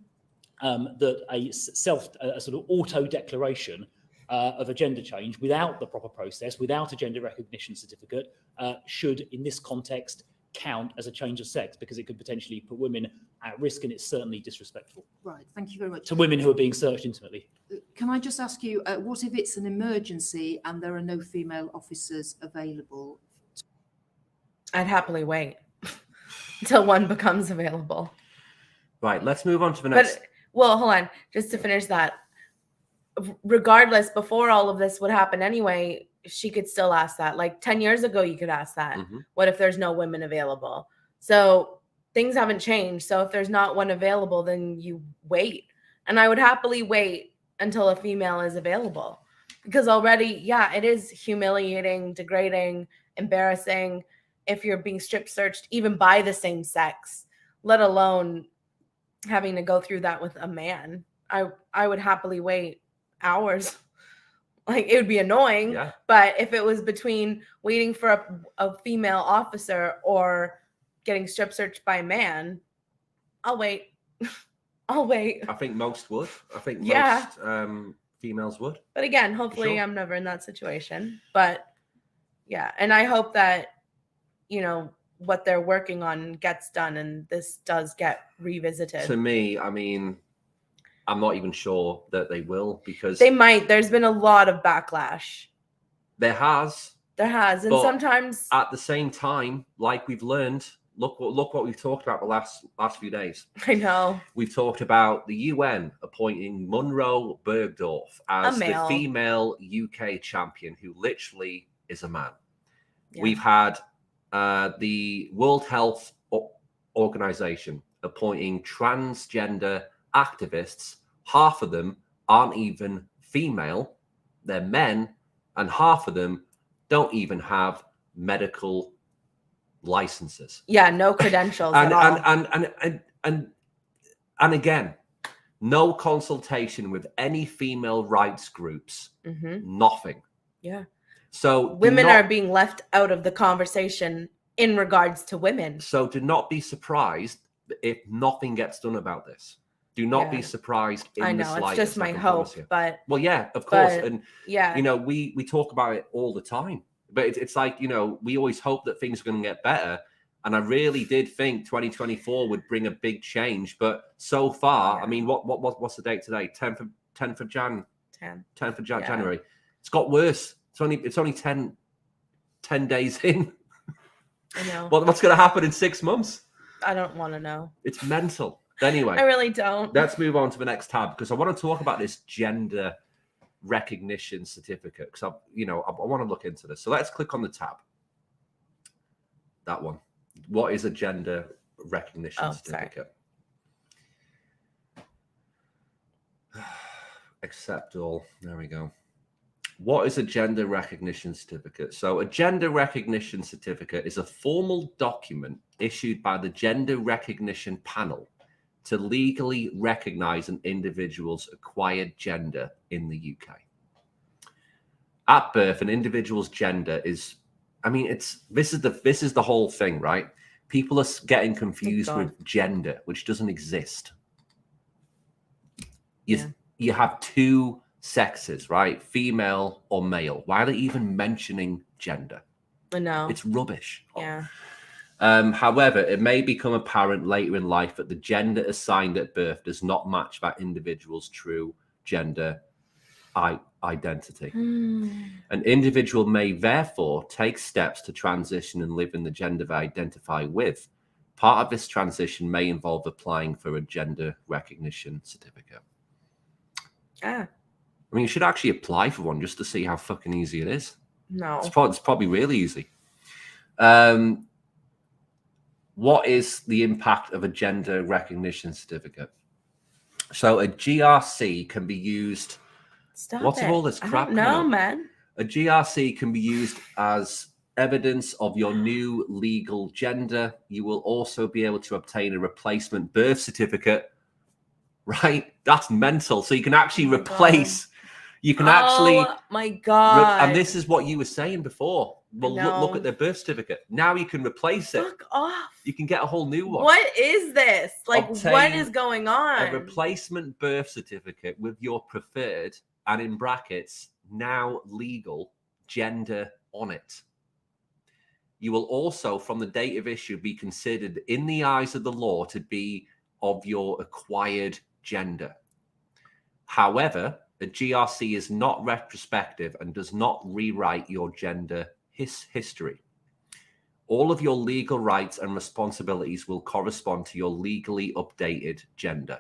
that a sort of auto declaration of a gender change without the proper process, without a gender recognition certificate, should, in this context, count as a change of sex, because it could potentially put women at risk, and it's certainly disrespectful. Right, thank you very much. To women who are being searched intimately. Can I just ask you, what if it's an emergency and there are no female officers available? I'd happily wait until one becomes available. Right, let's move on to the next. Well, hold on. Just to finish that, regardless, before all of this would happen anyway, she could still ask that. Like 10 years ago, you could ask that. What if there's no women available? So things haven't changed. So if there's not one available, then you wait. And I would happily wait until a female is available, because already, yeah, it is humiliating, degrading, embarrassing if you're being strip searched even by the same sex, let alone having to go through that with a man. I would happily wait hours. Like, it would be annoying, Yeah. but if it was between waiting for a female officer or getting strip searched by a man, I'll wait. I'll wait. I think most would. I think Yeah. most females would. But again, hopefully Sure. I'm never in that situation. But yeah, and I hope that, you know, what they're working on gets done and this does get revisited. To me, I mean, I'm not even sure that they will, because They might. There's been a lot of backlash. there has. There has. And But sometimes at the same time, like we've learned, look what we've talked about the last few days. I know. We've talked about the UN appointing Munro Bergdorf as the male. female UK champion, who literally is a man. Yeah. We've had the World Health Organization appointing transgender activists. Half of them aren't even female, they're men, and half of them don't even have medical licenses. Yeah, no credentials and, at all. and again, no consultation with any female rights groups, nothing. Yeah. So Women are being left out of the conversation in regards to women. So do not be surprised if nothing gets done about this. Do not be surprised in I the know, slightest. it's just my I can hope, promise you. but Well, yeah, of course. but, And yeah, you know, we talk about it all the time, but it's like, you know, we always hope that things are going to get better. And I really did think 2024 would bring a big change, but so far, Yeah. I mean, what's the date today? 10th of Yeah. January. It's got worse. It's only 10 days in. I know. What's going to happen in 6 months? I don't want to know. It's mental. Anyway, I really don't. let's move on to the next tab, because I want to talk about this gender recognition certificate, because I want to look into this. So let's click on the tab. That one. What is a gender recognition certificate? Accept all. There we go. What is a gender recognition certificate? So a gender recognition certificate is a formal document issued by the Gender Recognition Panel to legally recognize an individual's acquired gender in the UK. At birth, an individual's gender is, I mean, this is the whole thing, right? People are getting confused with gender, which doesn't exist. You have two sexes, right? Female or male. Why are they even mentioning gender? I know. It's rubbish. Yeah. However, it may become apparent later in life that the gender assigned at birth does not match that individual's true gender identity. An individual may therefore take steps to transition and live in the gender they identify with. Part of this transition may involve applying for a gender recognition certificate. I mean, you should actually apply for one just to see how fucking easy it is. No. It's probably really easy. What is the impact of a gender recognition certificate? So a GRC can be used. Stop What's it. all this crap? I don't know, man. A GRC can be used as evidence of your new legal gender. You will also be able to obtain a replacement birth certificate. Right? That's mental. So you can actually replace. You can actually. Oh my God. And this is what you were saying before. Well, look at their birth certificate. Now you can replace it. Fuck off. You can get a whole new one. What is this? Like, Obtain what is going on? A replacement birth certificate with your preferred, and in brackets, now legal, gender on it. You will also, from the date of issue, be considered in the eyes of the law to be of your acquired gender. However, a GRC is not retrospective and does not rewrite your gender history. All of your legal rights and responsibilities will correspond to your legally updated gender.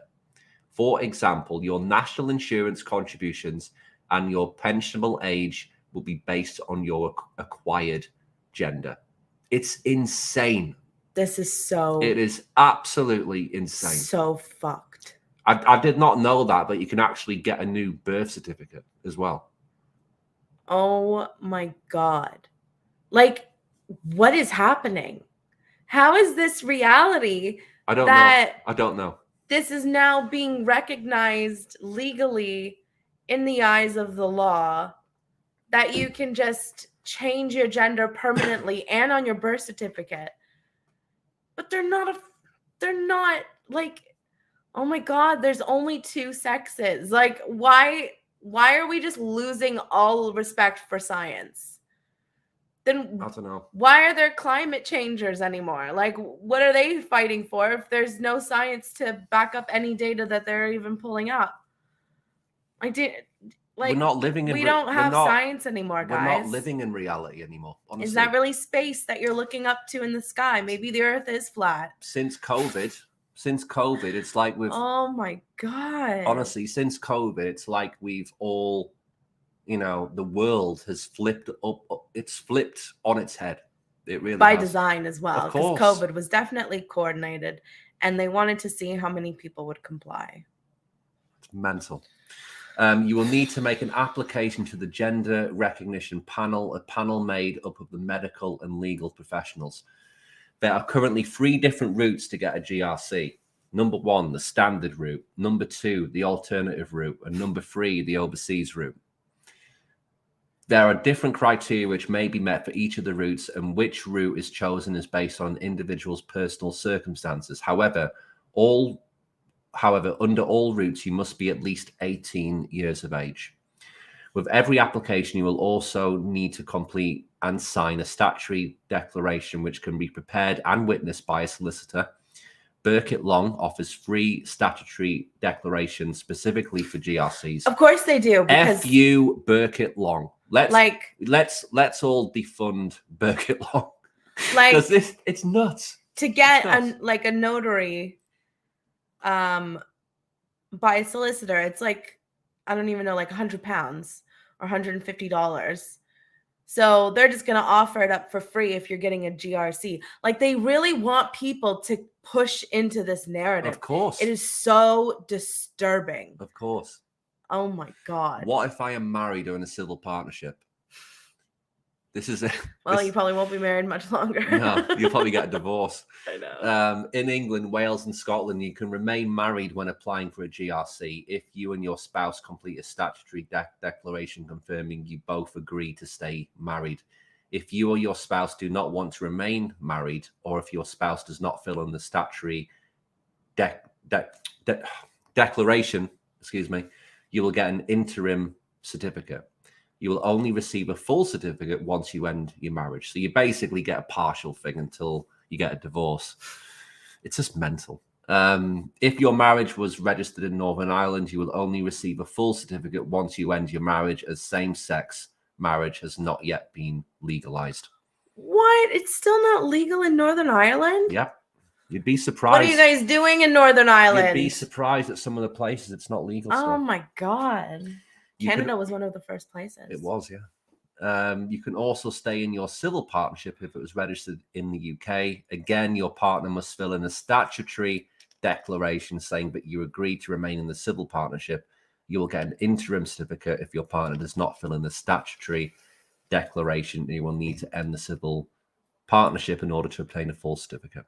For example, your national insurance contributions and your pensionable age will be based on your acquired gender. It's insane. This is so... It is absolutely insane. So fucked. I did not know that you can actually get a new birth certificate as well. Oh my God. Like, what is happening? How is this reality? I don't know. This is now being recognized legally in the eyes of the law, that you can just change your gender permanently and on your birth certificate. But they're not like, oh my God, there's only two sexes. Like, why are we just losing all respect for science? Then I don't know. Why are there climate changers anymore? Like, what are they fighting for if there's no science to back up any data that they're even pulling up? We're not living in. We don't have science anymore, guys. We're not living in reality anymore. Honestly. Is that really space that you're looking up to in the sky? Maybe the Earth is flat. Since COVID, it's like we've. Oh my God. Honestly, since COVID, it's like we've all, the world has flipped up. It's flipped on its head. It really by has. Design as well, because COVID was definitely coordinated, and they wanted to see how many people would comply. It's mental. You will need to make an application to the Gender Recognition Panel, a panel made up of the medical and legal professionals. There are currently 3 different routes to get a GRC. Number 1, the standard route. Number 2, the alternative route. And number 3, the overseas route. There are different criteria which may be met for each of the routes, and which route is chosen is based on an individual's personal circumstances. However, under all routes, you must be at least 18 years of age. With every application, you will also need to complete and sign a statutory declaration, which can be prepared and witnessed by a solicitor. Burkitt Long offers free statutory declarations specifically for GRCs. Of course they do. Because F.U. Burkitt Long. Let's all defund Burkitt Long. Because it's nuts. To get a notary by a solicitor, it's like, I don't even know, like £100 or $150. So they're just going to offer it up for free if you're getting a GRC. Like, they really want people to push into this narrative. Of course. It is so disturbing. Of course. Oh my God. What if I am married or in a civil partnership? This is it. Well, you probably won't be married much longer. No, you'll probably get a divorce. I know. In England, Wales, and Scotland, you can remain married when applying for a GRC if you and your spouse complete a statutory declaration confirming you both agree to stay married. If you or your spouse do not want to remain married, or if your spouse does not fill in the statutory declaration, you will get an interim certificate. You will only receive a full certificate once you end your marriage. So you basically get a partial thing until you get a divorce. It's just mental. If your marriage was registered in Northern Ireland, you will only receive a full certificate once you end your marriage, as same-sex marriage has not yet been legalized. What? It's still not legal in Northern Ireland? Yep. You'd be surprised. What are you guys doing in Northern Ireland? You'd be surprised at some of the places it's not legal. Oh my God. Canada was one of the first places. It was, yeah. You can also stay in your civil partnership if it was registered in the UK. Again, your partner must fill in a statutory declaration saying that you agree to remain in the civil partnership. You will get an interim certificate if your partner does not fill in the statutory declaration. You will need to end the civil partnership in order to obtain a full certificate.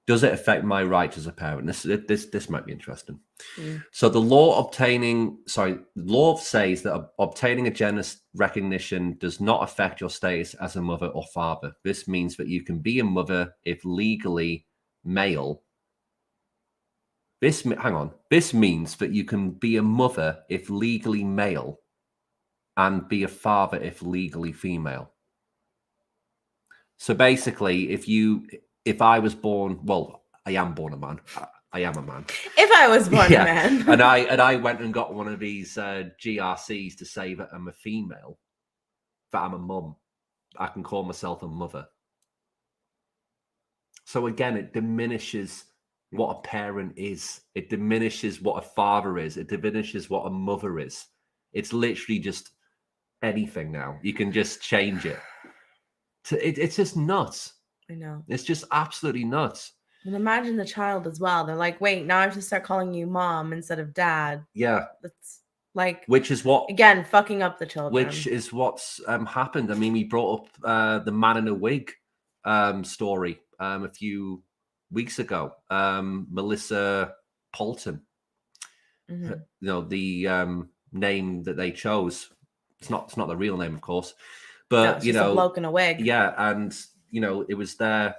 Does it affect my rights as a parent? This might be interesting. So the law says that obtaining a gender recognition does not affect your status as a mother or father. This means that you can be a mother if legally male. This means that you can be a mother if legally male and be a father if legally female. So basically, if I was born, well, I am born a man. I am a man. If I was born a man. and I went and got one of these GRCs to say that I'm a female, that I'm a mum, I can call myself a mother. So again, it diminishes what a parent is. It diminishes what a father is. It diminishes what a mother is. It's literally just anything now. You can just change it. It's just nuts. I know. It's just absolutely nuts. And imagine the child as well. They're like, wait, now I have to start calling you mom instead of dad. Yeah. That's like, which is what, again, fucking up the children. Which is what's happened. I mean, we brought up the man in a wig story a few weeks ago. Melissa Polton. Mm-hmm. You know, the name that they chose. It's not the real name, of course. But, no, you know, a bloke in a wig. Yeah. And, you know, it was their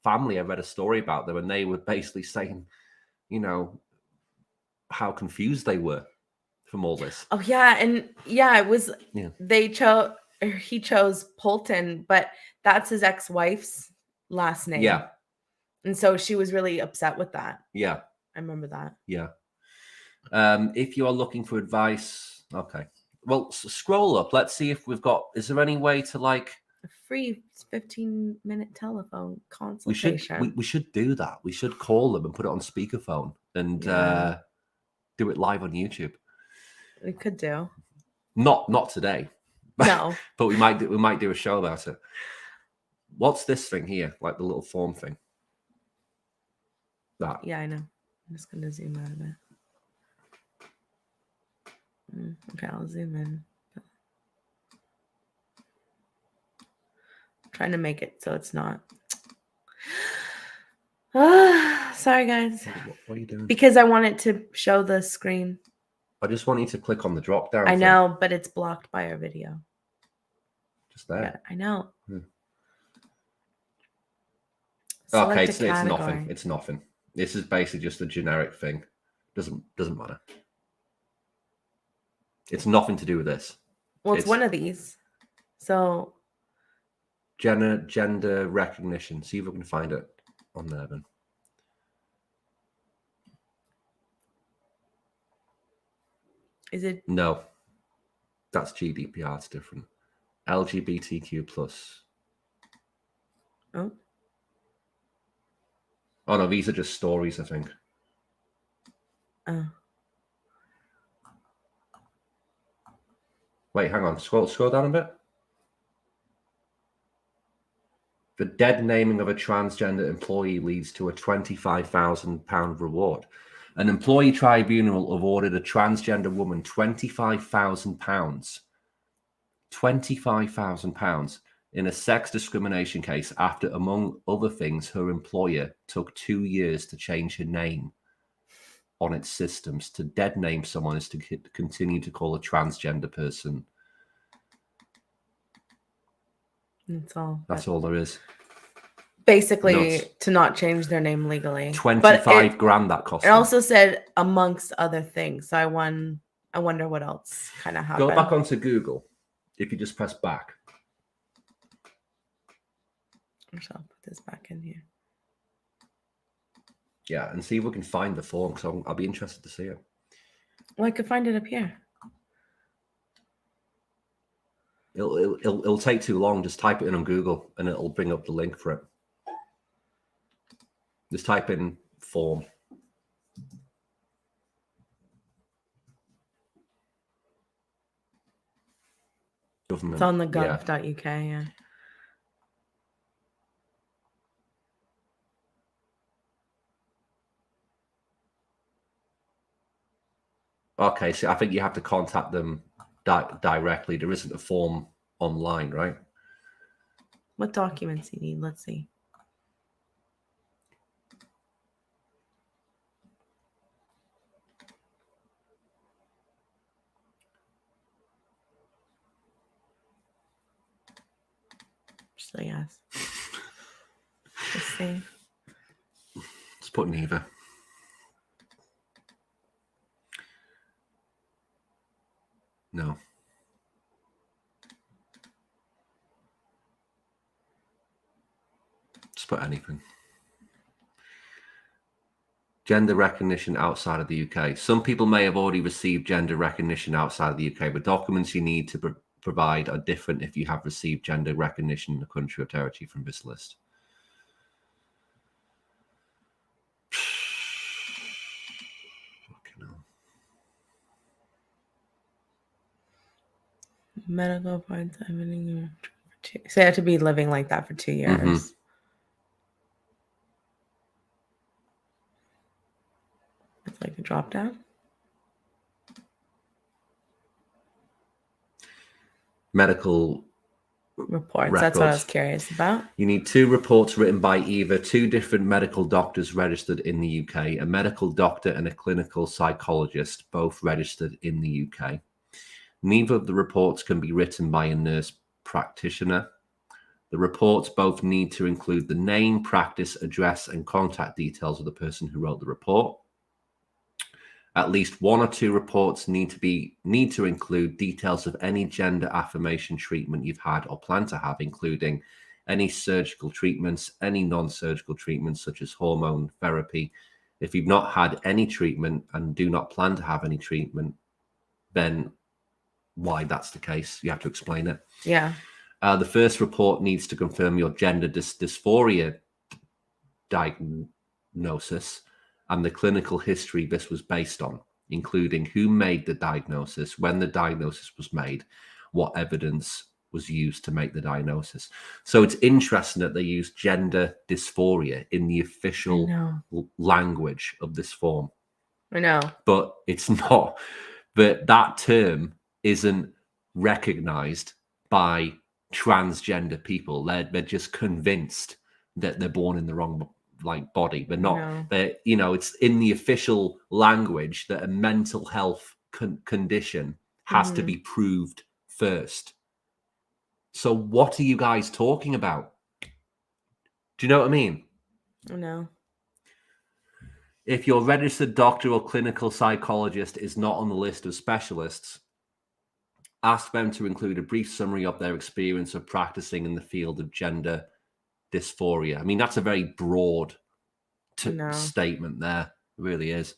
family. I read a story about them and they were basically saying, you know, how confused they were from all this. Oh, yeah. And yeah, it was, yeah. He chose Polton, but that's his ex-wife's last name. Yeah. And so she was really upset with that. Yeah. I remember that. Yeah. If you are looking for advice, okay. Well, scroll up. Let's see if we've got, is there any way to like a free 15-minute telephone consultation? We should do that. We should call them and put it on speakerphone and do it live on YouTube. We could do. Not today. No. But we might do a show about it. What's this thing here? Like the little form thing. That. Yeah, I know. I'm just gonna zoom out of it. Okay, I'll zoom in. I'm trying to make it so it's not. Sorry, guys. What are you doing? Because I want it to show the screen. I just want you to click on the drop down. I know, but it's blocked by our video. Just there. Yeah, I know. Okay, it's nothing. It's nothing. This is basically just a generic thing. Doesn't matter. It's nothing to do with this. Well, it's one of these. So gender recognition. See if we can find it on there then. Is it? No. That's GDPR. It's different. LGBTQ plus. Oh. Oh no, these are just stories, I think. Oh. Wait, hang on. Scroll down a bit. The dead naming of a transgender employee leads to a £25,000 reward. An employee tribunal awarded a transgender woman £25,000. £25,000 in a sex discrimination case after, among other things, her employer took 2 years to change her name on its systems. To dead name someone is to continue to call a transgender person. That's all there is. Basically, nuts. To not change their name legally. 25 grand that cost. It also said amongst other things. So I wonder what else kind of happened. Go back onto Google. If you just press back. I'll put this back in here. Yeah, and see if we can find the form, because I'll be interested to see it. Well, I could find it up here. It'll take too long. Just type it in on Google, and it'll bring up the link for it. Just type in form. government. It's on the Yeah. gov.uk, yeah. Okay, so I think you have to contact them directly. There isn't a form online, right? What documents you need? Let's see. So yes. Let's see. Let's put neither. No. Just put anything. Gender recognition outside of the UK. Some people may have already received gender recognition outside of the UK, but documents you need to provide are different if you have received gender recognition in a country or territory from this list. Medical points. So you have to be living like that for 2 years. Mm-hmm. It's like a drop down. Medical Reports. records. That's what I was curious about. You need 2 reports written by either 2 different medical doctors registered in the UK, a medical doctor and a clinical psychologist, both registered in the UK. Neither of the reports can be written by a nurse practitioner. The reports both need to include the name, practice, address, and contact details of the person who wrote the report. At least 1 or 2 reports need to include details of any gender affirmation treatment you've had or plan to have, including any surgical treatments, any non-surgical treatments such as hormone therapy. If you've not had any treatment and do not plan to have any treatment, then why that's the case, you have to explain it. Yeah. The first report needs to confirm your gender dysphoria diagnosis and the clinical history this was based on, including who made the diagnosis, when the diagnosis was made, what evidence was used to make the diagnosis. So it's interesting that they use gender dysphoria in the official language of this form. I know. But it's not. But that term isn't recognized by transgender people. They're just convinced that they're born in the wrong body. They're not. They're, it's in the official language that a mental health condition has to be proved first. So what are you guys talking about? Do you know what I mean? No. If your registered doctor or clinical psychologist is not on the list of specialists, ask them to include a brief summary of their experience of practicing in the field of gender dysphoria. I mean, that's a very broad statement there. It really is.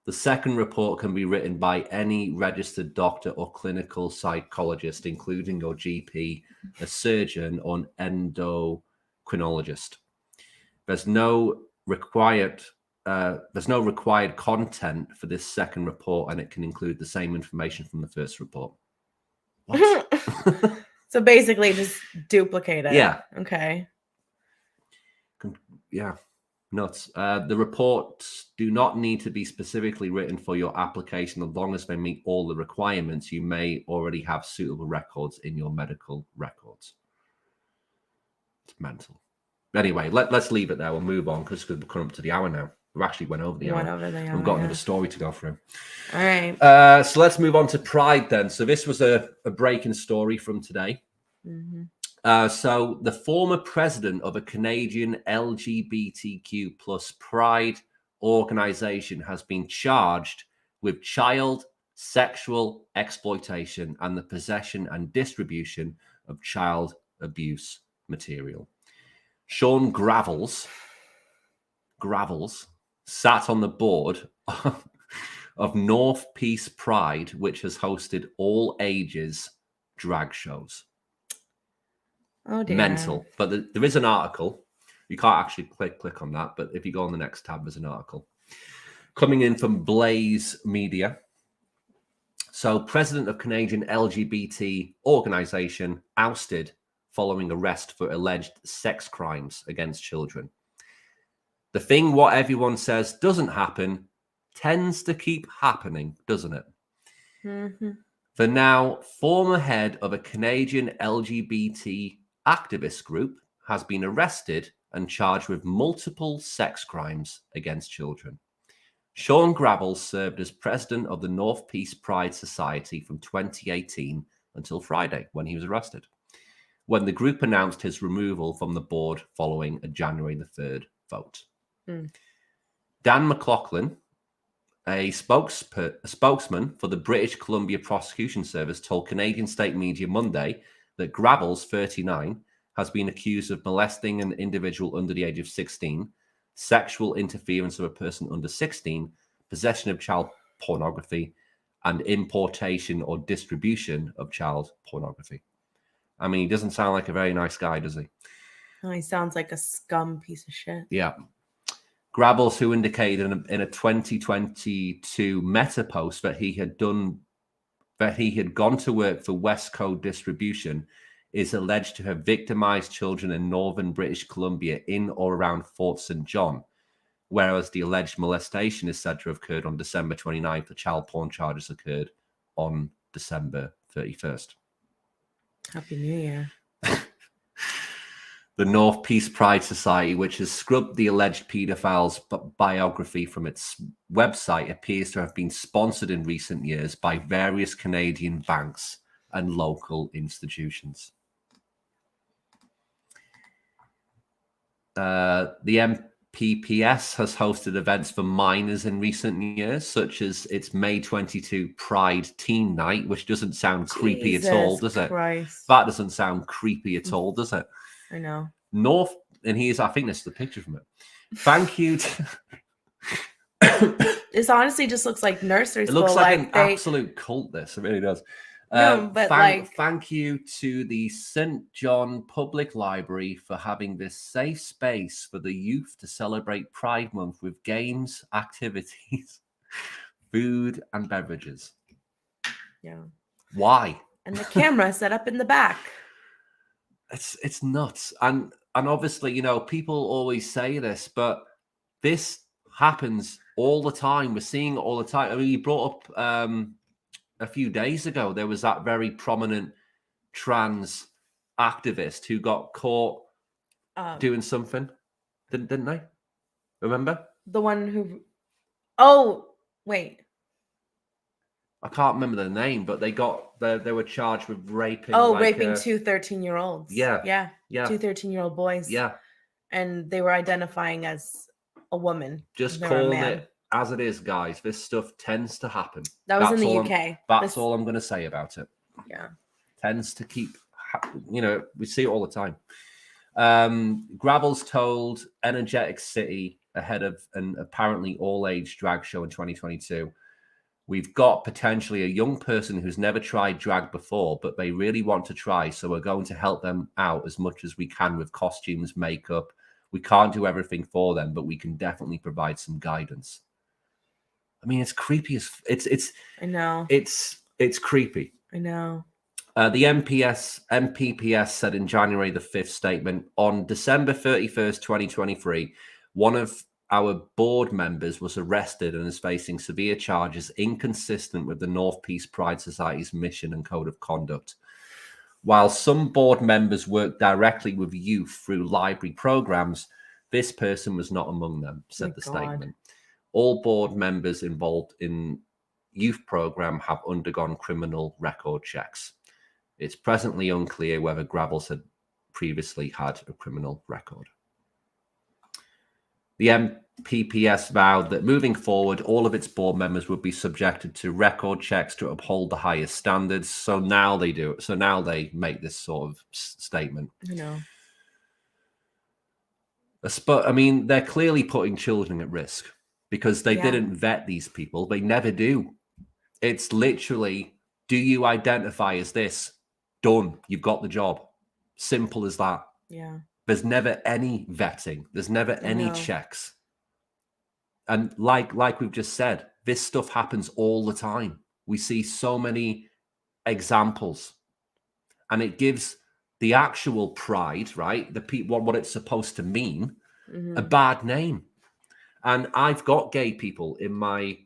The second report can be written by any registered doctor or clinical psychologist, including your GP, a surgeon, or an endocrinologist. There's no required content for this second report, and it can include the same information from the first report. What? So basically just duplicate it. Yeah. Okay. Yeah. Nuts. The reports do not need to be specifically written for your application as long as they meet all the requirements. You may already have suitable records in your medical records. It's mental. Anyway, let's leave it there. We'll move on because we're coming up to the hour now. We've actually went over the hour. We've got another story to go through. All right. So let's move on to Pride then. So this was a breaking story from today. Mm-hmm. So the former president of a Canadian LGBTQ plus Pride organization has been charged with child sexual exploitation and the possession and distribution of child abuse material. Sean Gravels sat on the board of North Peace Pride, which has hosted all ages drag shows. Oh dear. Mental. But there is an article. You can't actually click on that, but if you go on the next tab, there's an article coming in from Blaze Media. So, president of Canadian LGBT organisation ousted following arrest for alleged sex crimes against children. The thing what everyone says doesn't happen tends to keep happening, doesn't it? Mm-hmm. The now former head of a Canadian LGBT activist group has been arrested and charged with multiple sex crimes against children. Sean Gravel served as president of the North Peace Pride Society from 2018 until Friday, when he was arrested, when the group announced his removal from the board following a January the 3rd vote. Dan McLaughlin, a spokesman for the British Columbia Prosecution Service, told Canadian state media Monday that Gravel's 39 has been accused of molesting an individual under the age of 16, sexual interference of a person under 16, possession of child pornography, and importation or distribution of child pornography. I mean, he doesn't sound like a very nice guy, does he? Oh, he sounds like a scum piece of shit. Yeah. Gravels, who indicated in a 2022 Meta post that he had gone to work for Westcode Distribution, is alleged to have victimized children in northern British Columbia in or around Fort St. John, whereas the alleged molestation is said to have occurred on December 29th. The child porn charges occurred on December 31st. Happy New Year. The North Peace Pride Society, which has scrubbed the alleged paedophile's biography from its website, appears to have been sponsored in recent years by various Canadian banks and local institutions. The MPPS has hosted events for minors in recent years, such as its May 22 Pride Teen Night, which doesn't sound creepy at all, does it? Christ. That doesn't sound creepy at all, does it? I know. North, and I think this is the picture from it. Thank you. This honestly just looks like nursery It school. looks like an absolute cult, this. It really does. No, but thank you to the St. John Public Library for having this safe space for the youth to celebrate Pride Month with games, activities, food, and beverages. Yeah. Why? And the camera set up in the back. It's nuts. And obviously, you know, people always say this, but this happens all the time. We're seeing it all the time. I mean, you brought up a few days ago, there was that very prominent trans activist who got caught doing something, didn't they? Remember? The one who... Oh, wait. I can't remember the name, but they were charged with raping. Oh, raping two 13-year-olds. Yeah. Yeah. Yeah. Two 13-year-old boys. Yeah. And they were identifying as a woman. Just They were a calling man. it as it is, guys. This stuff tends to happen. That was in the all UK. That's all I'm going to say about it. Yeah. Tends to keep, you know, we see it all the time. Gravels told Energetic City ahead of an apparently all-age drag show in 2022, we've got potentially a young person who's never tried drag before, but they really want to try. So we're going to help them out as much as we can with costumes, makeup. We can't do everything for them, but we can definitely provide some guidance. I mean, it's creepy as it's. I know. It's creepy. I know. The MPPS said in January the 5th statement, on December 31st, 2023, one of our board members was arrested and is facing severe charges inconsistent with the North Peace Pride Society's mission and code of conduct. While some board members work directly with youth through library programs, this person was not among them, said the statement. All board members involved in youth program have undergone criminal record checks. It's presently unclear whether Gravels had previously had a criminal record. The MPPS vowed that moving forward, all of its board members would be subjected to record checks to uphold the highest standards. So now they do it. So now they make this sort of statement. I know. I mean, they're clearly putting children at risk because they didn't vet these people. They never do. It's literally, do you identify as this? Done. You've got the job. Simple as that. Yeah. There's never any vetting. There's never any checks. And like we've just said, this stuff happens all the time. we see so many examples, and it gives the actual pride, right? The people, what it's supposed to mean, a bad name. And I've got gay people in my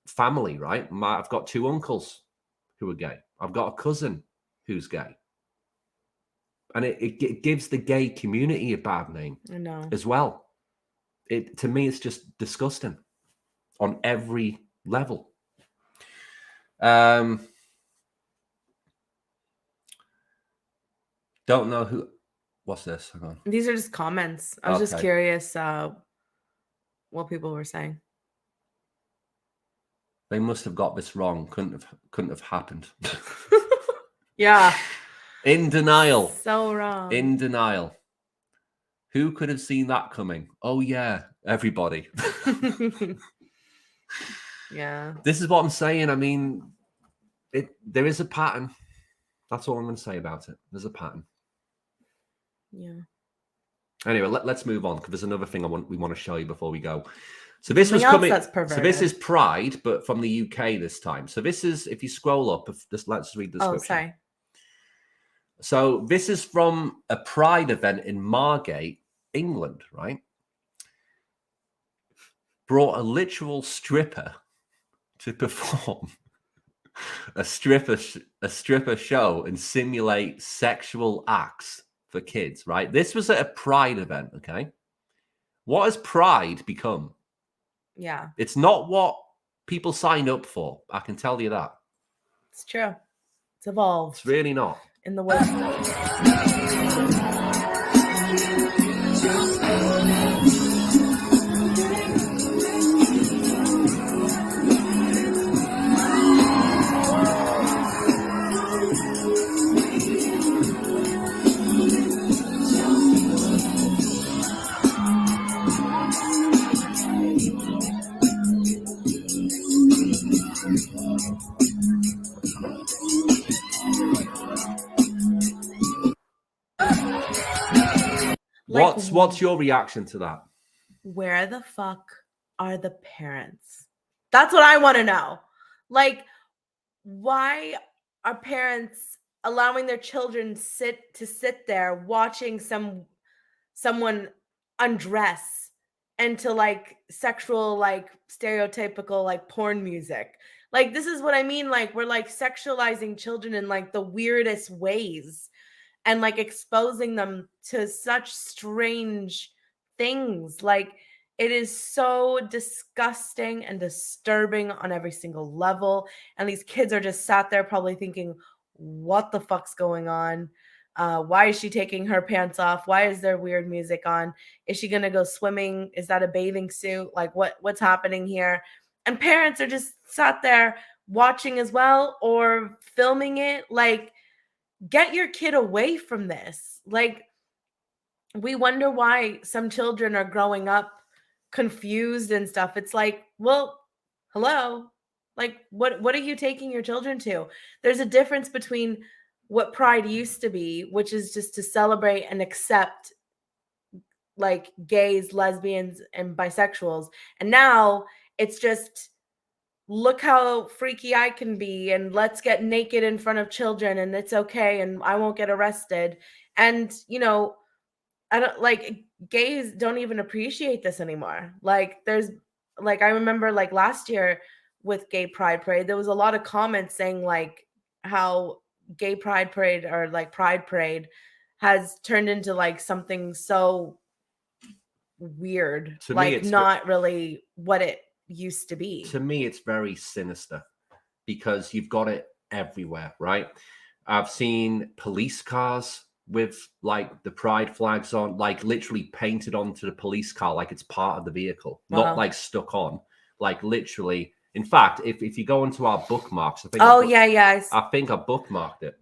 family, right? I've got 2 uncles who are gay. I've got a cousin who's gay. And it gives the gay community a bad name as well. To me, it's just disgusting on every level. Don't know who. What's this? Hang on. These are just comments. I was just curious what people were saying. They must have got this wrong. Couldn't have happened. Yeah. In denial. So wrong. In denial. Who could have seen that coming? Oh yeah, everybody. Yeah. This is what I'm saying. I mean, there is a pattern. That's all I'm going to say about it. There's a pattern. Yeah. Anyway, let's move on, because there's another thing we want to show you before we go. So this was coming. So this is Pride, but from the UK this time. So this is, if you scroll up, let's read the description. Oh, sorry. So this is from a Pride event in Margate, England, right? Brought a literal stripper to perform a stripper show and simulate sexual acts for kids, right? This was at a Pride event, okay? What has Pride become? Yeah. It's not what people sign up for. I can tell you that. It's true. It's evolved. It's really not. In the West. What's your reaction to that? Where the fuck are the parents? That's what I want to know. Like, why are parents allowing their children to sit there watching someone undress and to like sexual, like stereotypical, like porn music? Like, this is what I mean. Like, we're like sexualizing children in like the weirdest ways and like exposing them to such strange things. Like, it is so disgusting and disturbing on every single level. And these kids are just sat there probably thinking, what the fuck's going on? Why is she taking her pants off? Why is there weird music on? Is she gonna go swimming? Is that a bathing suit? Like, what's happening here? And parents are just sat there watching as well, or filming it. Like, get your kid away from this. Like, we wonder why some children are growing up confused and stuff. It's like, well, hello. Like, what are you taking your children to? There's a difference between what Pride used to be, which is just to celebrate and accept like gays, lesbians, and bisexuals. And now it's just, look how freaky I can be, and let's get naked in front of children, and it's okay, and I won't get arrested. And, you know, I don't, like, gays don't even appreciate this anymore. Like, there's, like, I remember like last year with Gay Pride Parade, there was a lot of comments saying like how Gay Pride Parade, or like Pride Parade, has turned into like something so weird, To me, like it's not really what it used to be. To me, it's very sinister because you've got it everywhere, right? I've seen police cars with like the pride flags on, like literally painted onto the police car, like it's part of the vehicle, not like stuck on, like literally. In fact, if you go into our bookmarks, I think I think I bookmarked it.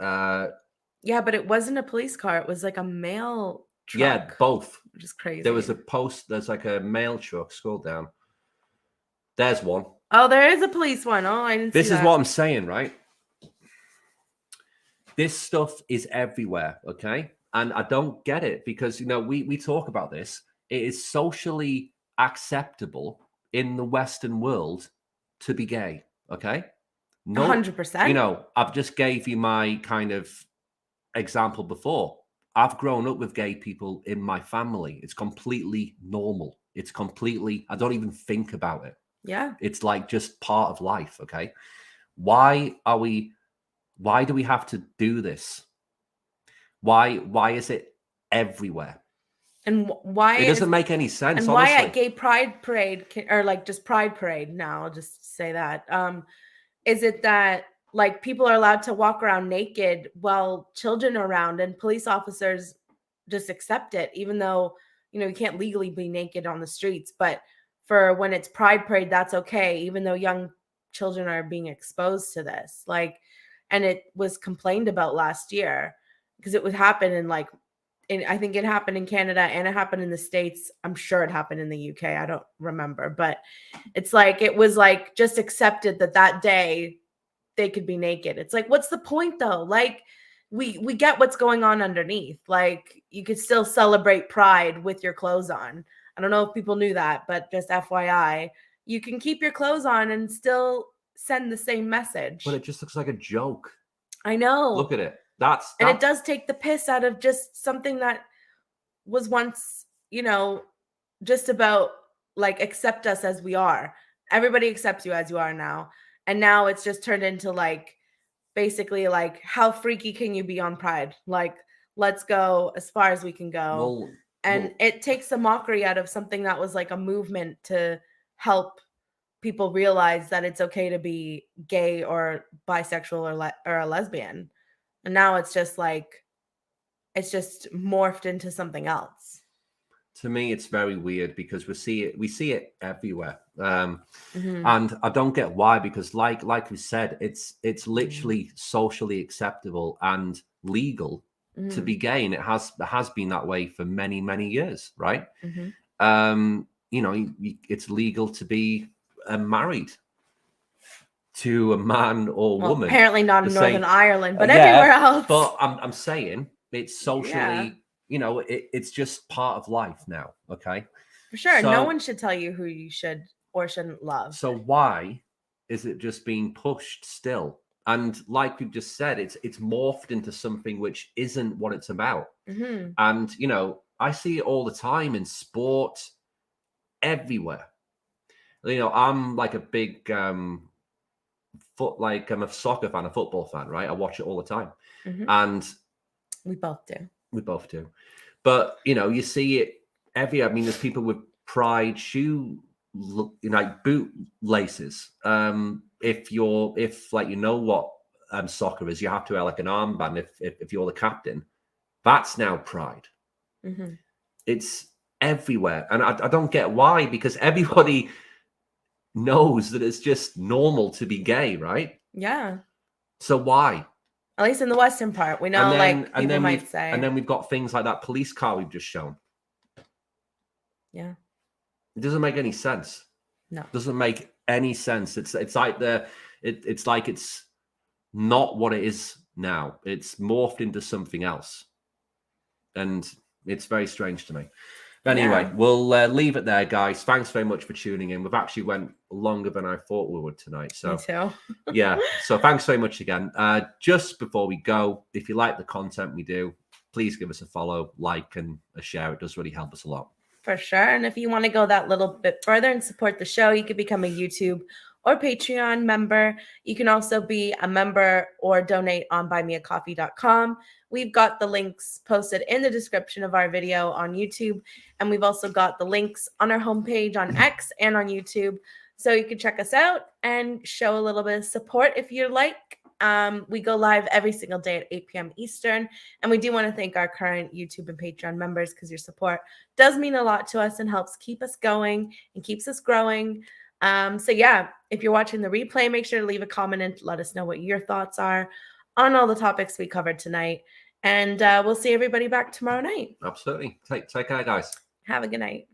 Yeah, but it wasn't a police car, it was like a mail truck. Yeah, both. Which is crazy. There was a post, there's like a mail truck. Scroll down. There's one. Oh, there is a police one. Oh, I didn't see This is what I'm saying, right? This stuff is everywhere, okay? And I don't get it because, you know, we talk about this. It is socially acceptable in the Western world to be gay, Okay. No, 100%. you know, I've just gave you my kind of example before. I've grown up with gay people in my family. It's completely normal. It's completely, I don't even think about it. Yeah. It's like just part of life. Okay. Why do we have to do this? Why is it everywhere? And why It doesn't make any sense, and why honestly. at gay pride parade or like just pride parade now, I'll just say that, is it that like people are allowed to walk around naked while children are around and police officers just accept it, even though, you know, you can't legally be naked on the streets, but for when it's pride parade, that's okay, even though young children are being exposed to this. Like, and it was complained about last year because it would happen in like, I think it happened in Canada and it happened in the States. I'm sure it happened in the UK. I don't remember, but it's like, it was like just accepted that that day they could be naked. It's like, what's the point though? Like we get what's going on underneath. Like you could still celebrate pride with your clothes on. I don't know if people knew that, but just FYI, you can keep your clothes on and still send the same message. But it just looks like a joke. I know. Look at it. And it does take the piss out of just something that was once, you know, just about like accept us as we are. Everybody accepts you as you are now. And now it's just turned into like basically like how freaky can you be on pride? Like let's go as far as we can go. And it takes the mockery out of something that was like a movement to help people realize that it's okay to be gay or bisexual or a lesbian. And now it's just like, it's just morphed into something else. To me, it's very weird because we see it everywhere. Mm-hmm. And I don't get why, because like we said, it's literally socially acceptable and legal to be gay. And it has been that way for many, many years, right? Mm-hmm. You know, it's legal to be married to a man or woman. Apparently not in Northern Ireland, but everywhere else. But I'm saying it's socially, you know, it's just part of life now. Okay. For sure. So, no one should tell you who you should or shouldn't love. So why is it just being pushed still? And like we've just said, it's morphed into something which isn't what it's about. Mm-hmm. And, you know, I see it all the time in sport, everywhere. You know, I'm like a big I'm a soccer fan, a football fan, right? I watch it all the time. Mm-hmm. And we both do. But, you know, you see it I mean, there's people with pride shoe, you know, like boot laces. If like, you know what soccer is, you have to wear like an armband if you're the captain. That's now pride. Mm-hmm. It's everywhere. And I don't get why, because everybody knows that it's just normal to be gay, right? Yeah. So why? At least in the Western part, we know, like people might say. And then we've got things like that police car we've just shown. Yeah. It doesn't make any sense. No. It doesn't make any sense. It's like it's like it's not what it is now. It's morphed into something else. And it's very strange to me. But anyway, we'll leave it there, guys. Thanks very much for tuning in. We've actually went longer than I thought we would tonight. So, me too. Yeah. So thanks very much again. Just before we go, if you like the content we do, please give us a follow, like, and a share. It does really help us a lot. For sure. And if you want to go that little bit further and support the show, you could become a YouTube or Patreon member. You can also be a member or donate on buymeacoffee.com. We've got the links posted in the description of our video on YouTube. And we've also got the links on our homepage on X and on YouTube. So you can check us out and show a little bit of support if you'd like. We go live every single day at 8 p.m. Eastern. And we do want to thank our current YouTube and Patreon members because your support does mean a lot to us and helps keep us going and keeps us growing. So yeah, if you're watching the replay, make sure to leave a comment and let us know what your thoughts are on all the topics we covered tonight. And we'll see everybody back tomorrow night. Absolutely. Take care, guys. Have a good night.